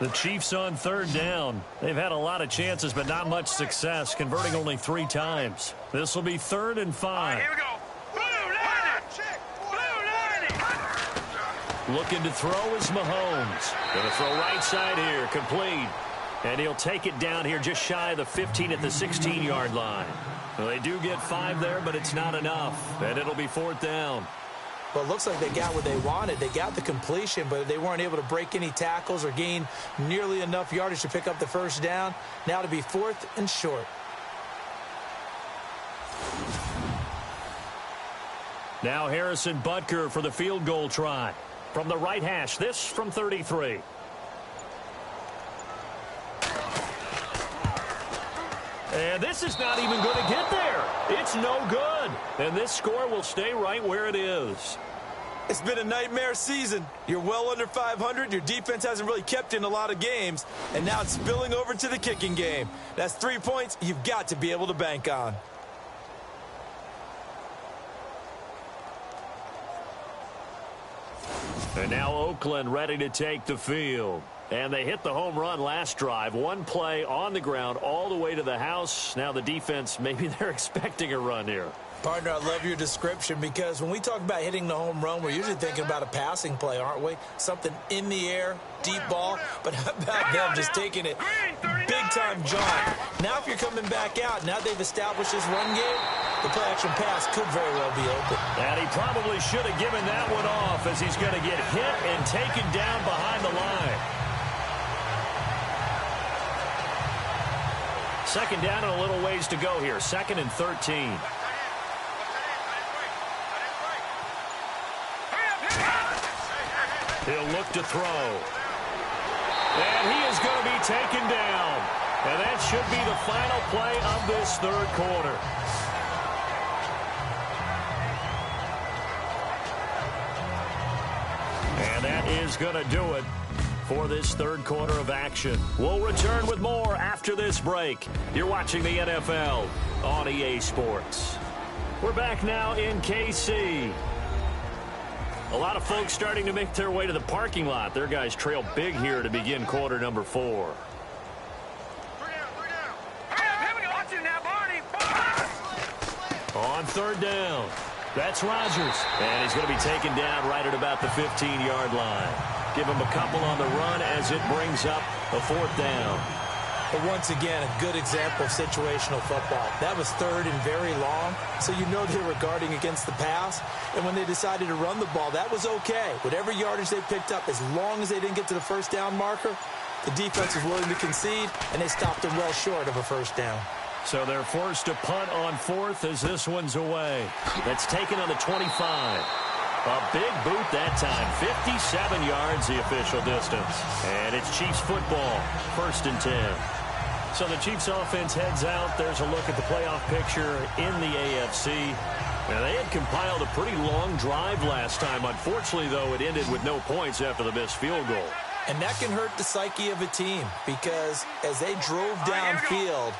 The Chiefs on 3rd down. They've had a lot of chances, but not much success, converting only 3 times. This will be 3rd and 5. Here we go. Looking to throw is Mahomes. Going to throw right side here, complete. And he'll take it down here just shy of the 15 at the 16-yard line. Well, they do get 5 there, but it's not enough. And it'll be 4th down. Well, it looks like they got what they wanted. They got the completion, but they weren't able to break any tackles or gain nearly enough yardage to pick up the first down. Now to be 4th and short. Now Harrison Butker for the field goal try. From the right hash, this from 33. And this is not even going to get there. It's no good. And this score will stay right where it is. It's been a nightmare season. You're well under 500. Your defense hasn't really kept in a lot of games. And now it's spilling over to the kicking game. That's 3 points you've got to be able to bank on. And now Oakland ready to take the field. And they hit the home run last drive. One play on the ground all the way to the house. Now the defense, maybe they're expecting a run here. Partner, I love your description because when we talk about hitting the home run, we're usually thinking about a passing play, aren't we? Something in the air, deep ball. But how about them just taking it big-time jaunt? Now if you're coming back out, now they've established this run game, the play-action pass could very well be open. And he probably should have given that one off as he's going to get hit and taken down behind the line. 2nd down and a little ways to go here. 2nd and 13. He'll look to throw. And he is going to be taken down. And that should be the final play of this 3rd quarter. And that is going to do it for this 3rd quarter of action. We'll return with more after this break. You're watching the NFL on EA Sports. We're back now in KC. A lot of folks starting to make their way to the parking lot. Their guys trail big here to begin quarter number 4. On 3rd down. That's Rodgers. And he's going to be taken down right at about the 15-yard line. Give him a couple on the run as it brings up a 4th down. But once again, a good example of situational football. That was 3rd and very long, so you know they were guarding against the pass. And when they decided to run the ball, that was okay. Whatever yardage they picked up, as long as they didn't get to the first down marker, the defense was willing to concede, and they stopped them well short of a first down. So they're forced to punt on 4th as this one's away. That's taken on the 25. A big boot that time. 57 yards the official distance. And it's Chiefs football. 1st and 10. So the Chiefs offense heads out. There's a look at the playoff picture in the AFC. Now, they had compiled a pretty long drive last time. Unfortunately, though, it ended with no points after the missed field goal. And that can hurt the psyche of a team because as they drove downfield,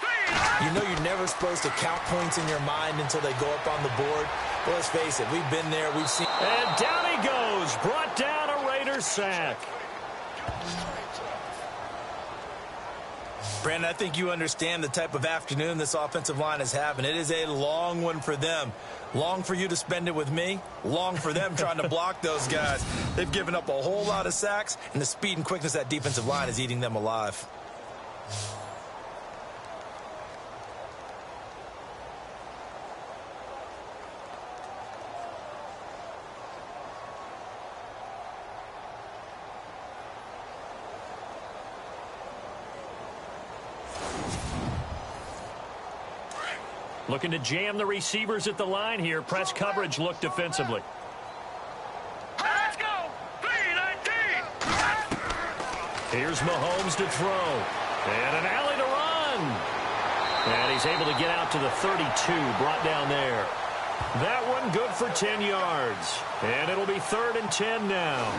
you know you're never supposed to count points in your mind until they go up on the board. But let's face it, we've been there, we've seen. And down he goes, brought down a Raiders sack. Brandon, I think you understand the type of afternoon this offensive line is having. It is a long one for them. Long for you to spend it with me. Long for them trying to block those guys. They've given up a whole lot of sacks, and the speed and quickness of that defensive line is eating them alive. Looking to jam the receivers at the line here. Press coverage look defensively. Let's go. 3-19. Here's Mahomes to throw. And an alley to run. And he's able to get out to the 32, brought down there. That one good for 10 yards. And it'll be 3rd and 10 now.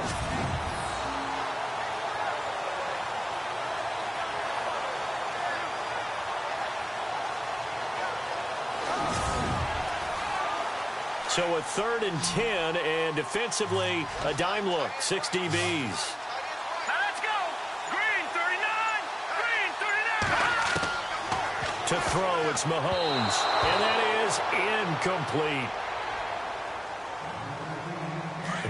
So a 3rd and 10, and defensively, a dime look, 6 DBs. Let's go. Green 39. Green 39. To throw, it's Mahomes, and that is incomplete.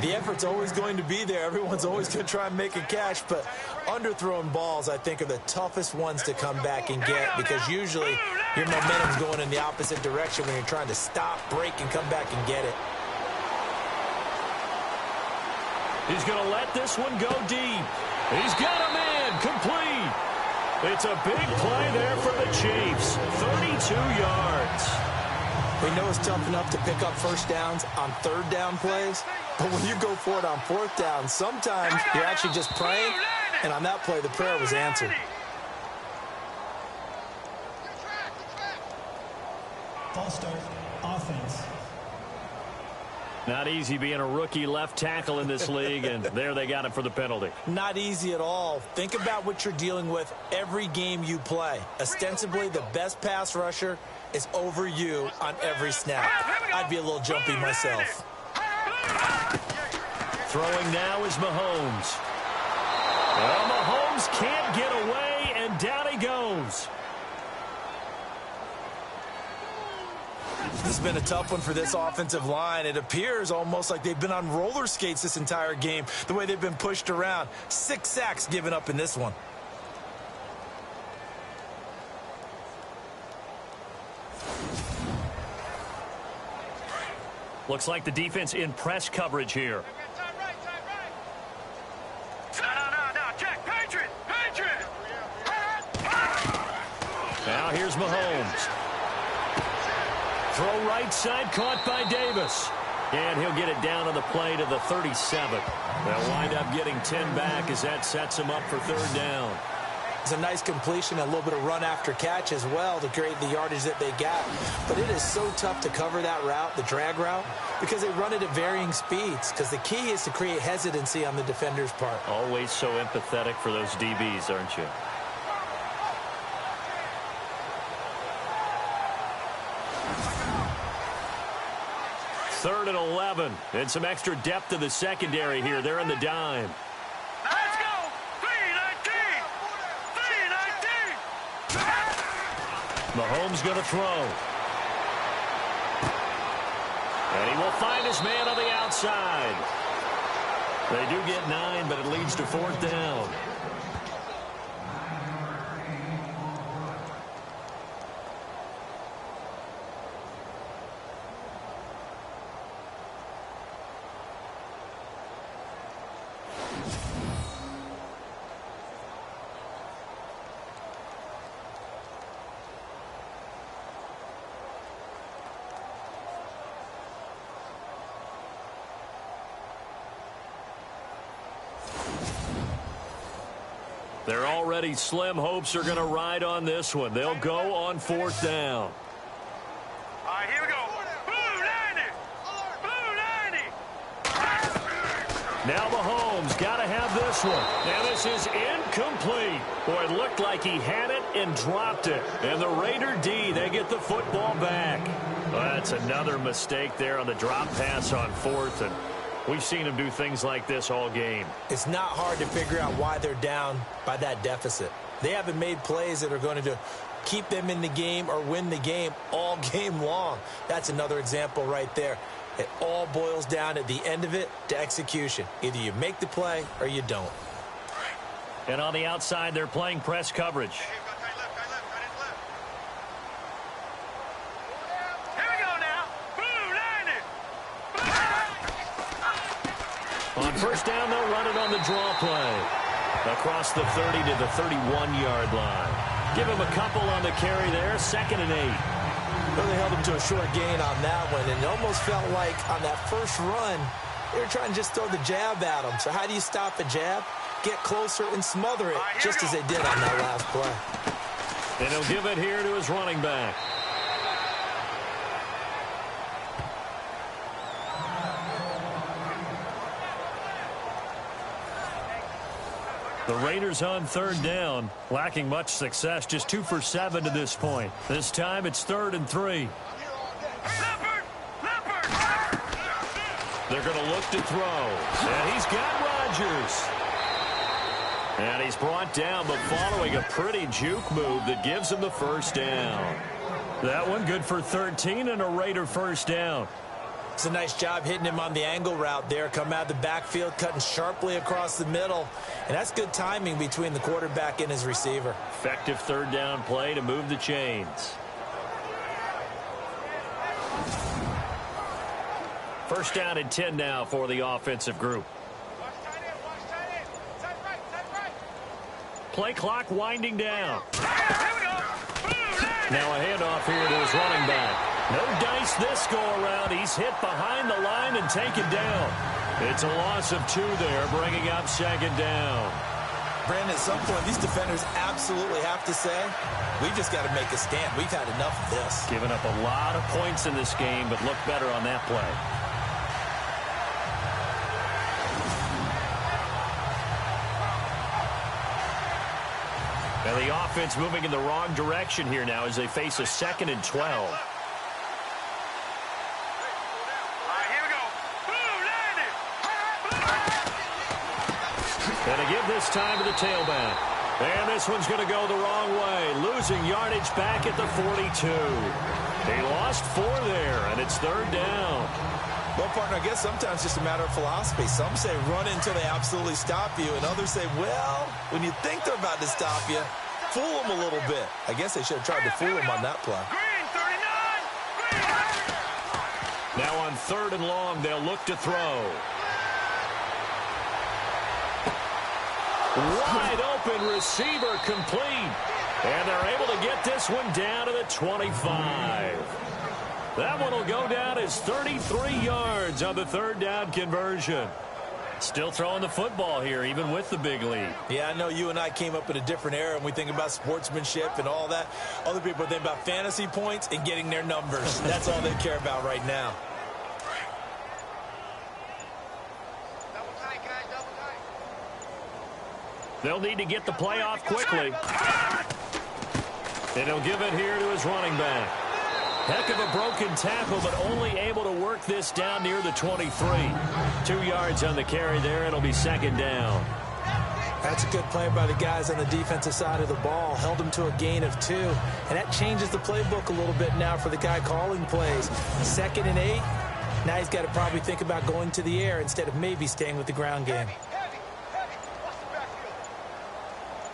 The effort's always going to be there. Everyone's always going to try and make a catch, but underthrown balls, I think, are the toughest ones to come back and get because usually your momentum's going in the opposite direction when you're trying to stop, break, and come back and get it. He's going to let this one go deep. He's got a man, complete. It's a big play there for the Chiefs, 32 yards. We know it's tough enough to pick up first downs on 3rd down plays, but when you go for it on 4th down, sometimes you're actually just praying, and on that play, the prayer was answered. False start, offense. Not easy being a rookie left tackle in this league, and there they got it for the penalty. Not easy at all. Think about what you're dealing with every game you play. Ostensibly, the best pass rusher is over you on every snap. I'd be a little jumpy myself. Throwing now is Mahomes. Well, Mahomes can't get away, and down he goes. This has been a tough one for this offensive line. It appears almost like they've been on roller skates this entire game, the way they've been pushed around. 6 sacks given up in this one. Looks like the defense in press coverage here. Time right. No. Check. Patriot. Now here's Mahomes. Throw right side, caught by Davis. And he'll get it down on the play to the 37. They'll wind up getting 10 back as that sets him up for 3rd down. It's a nice completion, a little bit of run after catch as well to create the yardage that they got. But it is so tough to cover that route, the drag route, because they run it at varying speeds. Because the key is to create hesitancy on the defender's part. Always so empathetic for those DBs, aren't you? Third and 11, and some extra depth to the secondary here. They're in the dime. Let's go. 3-19. Mahomes going to throw. And he will find his man on the outside. They do get 9, but it leads to 4th down. They're already slim hopes are going to ride on this one. They'll go on 4th down. All right, here we go. Blue 90. Now Mahomes got to have this one. Now this is incomplete. Boy, it looked like he had it and dropped it. And the Raider D, they get the football back. Well, that's another mistake there on the drop pass on 4th. And we've seen him do things like this all game. It's not hard to figure out why they're down by that deficit. They haven't made plays that are going to keep them in the game or win the game all game long. That's another example right there. It all boils down at the end of it to execution. Either you make the play or you don't. And on the outside, they're playing press coverage. Here we go now. Blue 90. On 1st down, they'll run it on the draw play. Across the 30 to the 31-yard line. Give him a couple on the carry there. 2nd and 8. Really held him to a short gain on that one, and it almost felt like on that first run, they were trying to just throw the jab at him. So how do you stop a jab? Get closer and smother it, just as they did on that last play. And he'll give it here to his running back. The Raiders on third down, lacking much success, just 2 for 7 to this point. This time it's 3rd and 3. They're going to look to throw. And he's got Rodgers. And he's brought down, but following a pretty juke move that gives him the first down. That one good for 13 and a Raider first down. It's a nice job hitting him on the angle route there. Come out of the backfield, cutting sharply across the middle. And that's good timing between the quarterback and his receiver. Effective third down play to move the chains. First down and 10 now for the offensive group. Play clock winding down. Now a handoff here to his running back. No dice this go-around. He's hit behind the line and taken down. It's a loss of 2 there, bringing up second down. Brandon, at some point, these defenders absolutely have to say, we've just got to make a stand. We've had enough of this. Giving up a lot of points in this game, but look better on that play. Now the offense moving in the wrong direction here now as they face a 2nd and 12. And to give this time to the tailback. And this one's going to go the wrong way. Losing yardage back at the 42. He lost 4 there, and it's 3rd down. Well, partner, I guess sometimes it's just a matter of philosophy. Some say run until they absolutely stop you, and others say, well, when you think they're about to stop you, fool them a little bit. I guess they should have tried to fool them on that play. Now on 3rd and long, they'll look to throw. Wide open receiver complete. And they're able to get this one down to the 25. That one will go down as 33 yards on the 3rd down conversion. Still throwing the football here, even with the big lead. Yeah, I know you and I came up in a different era, and we think about sportsmanship and all that. Other people think about fantasy points and getting their numbers. That's all they care about right now. They'll need to get the play off quickly. And he'll give it here to his running back. Heck of a broken tackle, but only able to work this down near the 23. 2 yards on the carry there. It'll be 2nd down. That's a good play by the guys on the defensive side of the ball. Held them to a gain of 2. And that changes the playbook a little bit now for the guy calling plays. 2nd and 8. Now he's got to probably think about going to the air instead of maybe staying with the ground game.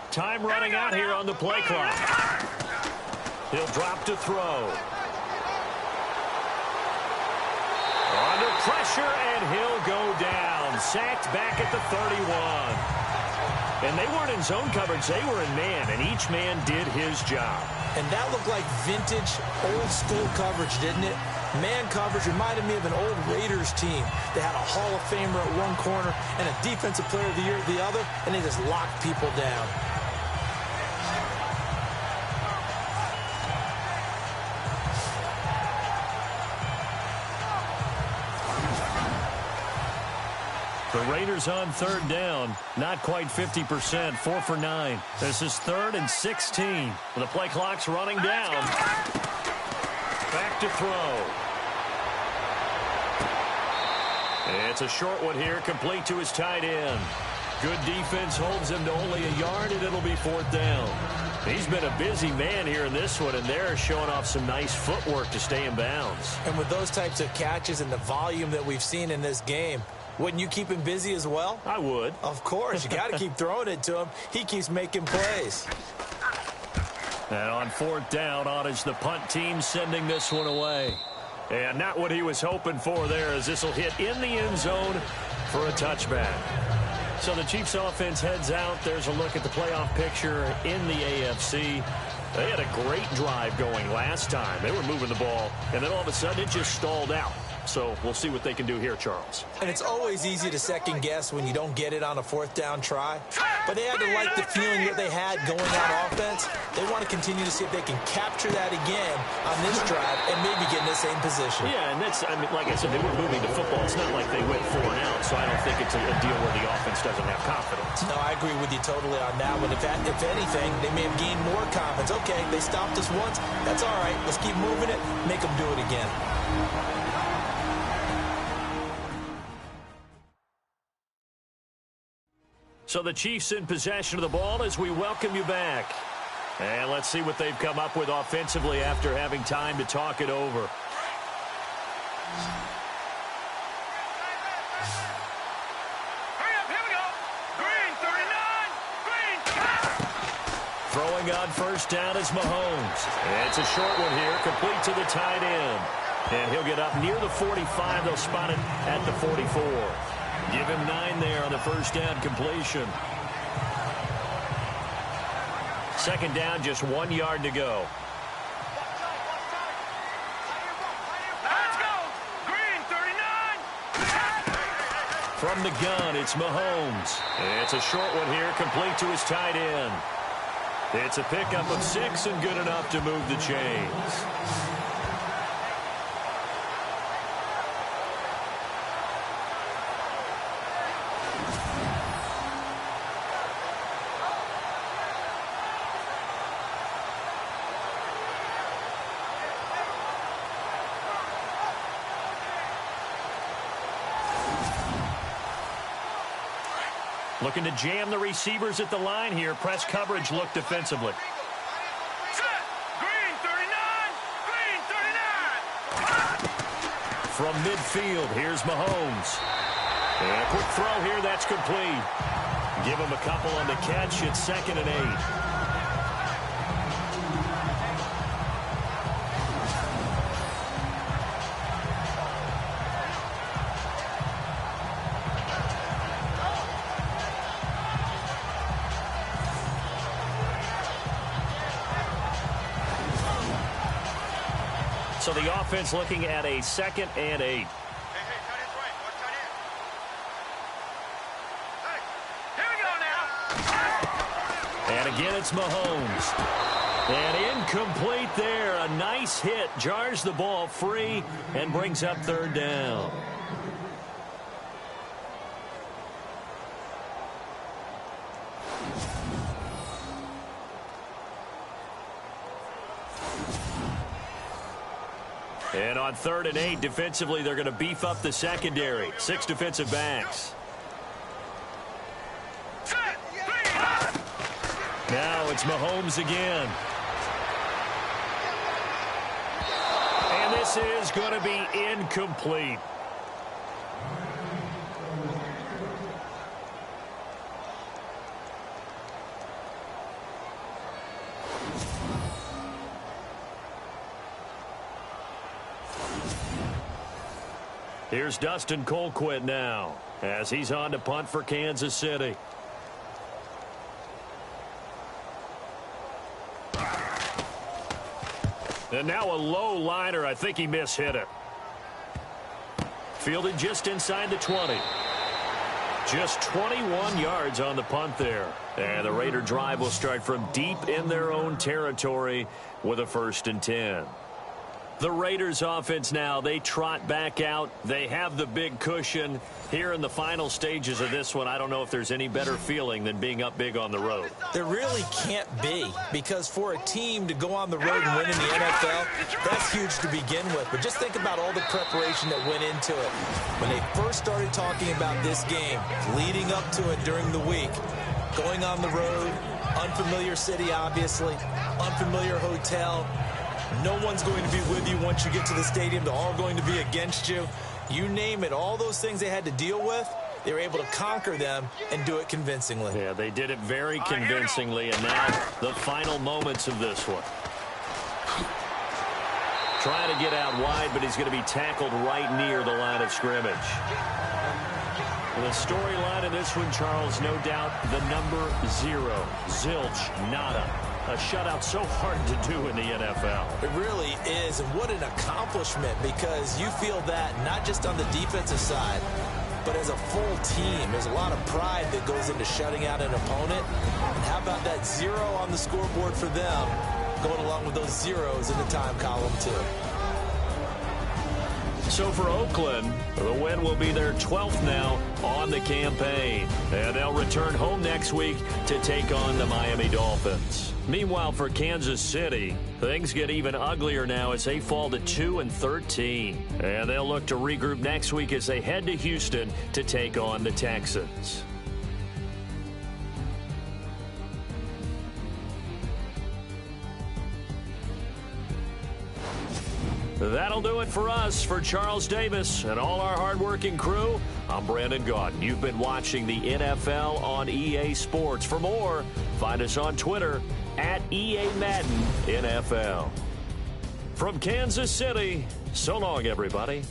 Time running out here on the play clock. He'll drop to throw. Under pressure, and he'll go down. Sacked back at the 31. And they weren't in zone coverage. They were in man, and each man did his job. And that looked like vintage, old-school coverage, didn't it? Man coverage reminded me of an old Raiders team. They had a Hall of Famer at one corner and a Defensive Player of the Year at the other, and they just locked people down. The Raiders on 3rd down, not quite 50%, 4 for 9. This is 3rd and 16. The play clock's running down. Back to throw. It's a short one here, complete to his tight end. Good defense holds him to only a yard, and it'll be 4th down. He's been a busy man here in this one, and they're showing off some nice footwork to stay in bounds. And with those types of catches and the volume that we've seen in this game, wouldn't you keep him busy as well? I would. Of course. You got to keep throwing it to him. He keeps making plays. And on 4th down, on is the punt team sending this one away. And not what he was hoping for there, as this will hit in the end zone for a touchback. So the Chiefs offense heads out. There's a look at the playoff picture in the AFC. They had a great drive going last time. They were moving the ball, and then all of a sudden it just stalled out. So we'll see what they can do here, Charles. And it's always easy to second guess when you don't get it on a fourth down try. But they had to like the feeling that they had going on offense. They want to continue to see if they can capture that again on this drive and maybe get in the same position. Yeah, and that's, I mean, like I said, they were moving the football. It's not like they went 4 and out, so I don't think it's a deal where the offense doesn't have confidence. No, I agree with you totally on that one. If anything, they may have gained more confidence. Okay, they stopped us once. That's all right. Let's keep moving it. Make them do it again. So the Chiefs in possession of the ball as we welcome you back. And let's see what they've come up with offensively after having time to talk it over. Hurry up, here we go. Green, 39. Green. Throwing on first down is Mahomes. It's a short one here, complete to the tight end. And he'll get up near the 45. They'll spot it at the 44. Give him 9 there on the first down completion. Second down, just 1 yard to go. Let's go. Green, 39. From the gun, it's Mahomes. It's a short one here, complete to his tight end. It's a pickup of 6 and good enough to move the chains. Looking to jam the receivers at the line here. Press coverage look defensively. Set. Green, 39. Green, 39. From midfield, here's Mahomes. And a quick throw here, that's complete. Give him a couple on the catch. It's 2nd and 8. So the offense looking at a 2nd and 8. Hey, tight end's right. Watch tight end. Hey, here we go now. And again, it's Mahomes. And incomplete there. A nice hit. Jars the ball free and brings up 3rd down. And on 3rd and 8, defensively, they're going to beef up the secondary. 6 defensive backs. Set. Now it's Mahomes again. And this is going to be incomplete. Here's Dustin Colquitt now as he's on to punt for Kansas City. And now a low liner. I think he mishit it. Fielded just inside the 20. Just 21 yards on the punt there. And the Raider drive will start from deep in their own territory with a 1st and 10. The Raiders offense now, they trot back out. They have the big cushion. Here in the final stages of this one, I don't know if there's any better feeling than being up big on the road. There really can't be, because for a team to go on the road and win in the NFL, that's huge to begin with. But just think about all the preparation that went into it. When they first started talking about this game, leading up to it during the week, going on the road, unfamiliar city, obviously, unfamiliar hotel. No one's going to be with you once you get to the stadium. They're all going to be against you. You name it, all those things they had to deal with, they were able to conquer them and do it convincingly. Yeah, they did it very convincingly, and now the final moments of this one. Trying to get out wide, but he's going to be tackled right near the line of scrimmage. And the storyline in this one, Charles, no doubt the number 0, zilch, nada. A shutout so hard to do in the NFL. It really is, and what an accomplishment, because you feel that not just on the defensive side, but as a full team. There's a lot of pride that goes into shutting out an opponent. And how about that 0 on the scoreboard for them, going along with those zeros in the time column, too. So for Oakland, the win will be their 12th now on the campaign. And they'll return home next week to take on the Miami Dolphins. Meanwhile, for Kansas City, things get even uglier now as they fall to 2-13. And they'll look to regroup next week as they head to Houston to take on the Texans. That'll do it for us. For Charles Davis and all our hardworking crew, I'm Brandon Gaudin. You've been watching the NFL on EA Sports. For more, find us on Twitter at EA Madden NFL. From Kansas City, so long, everybody.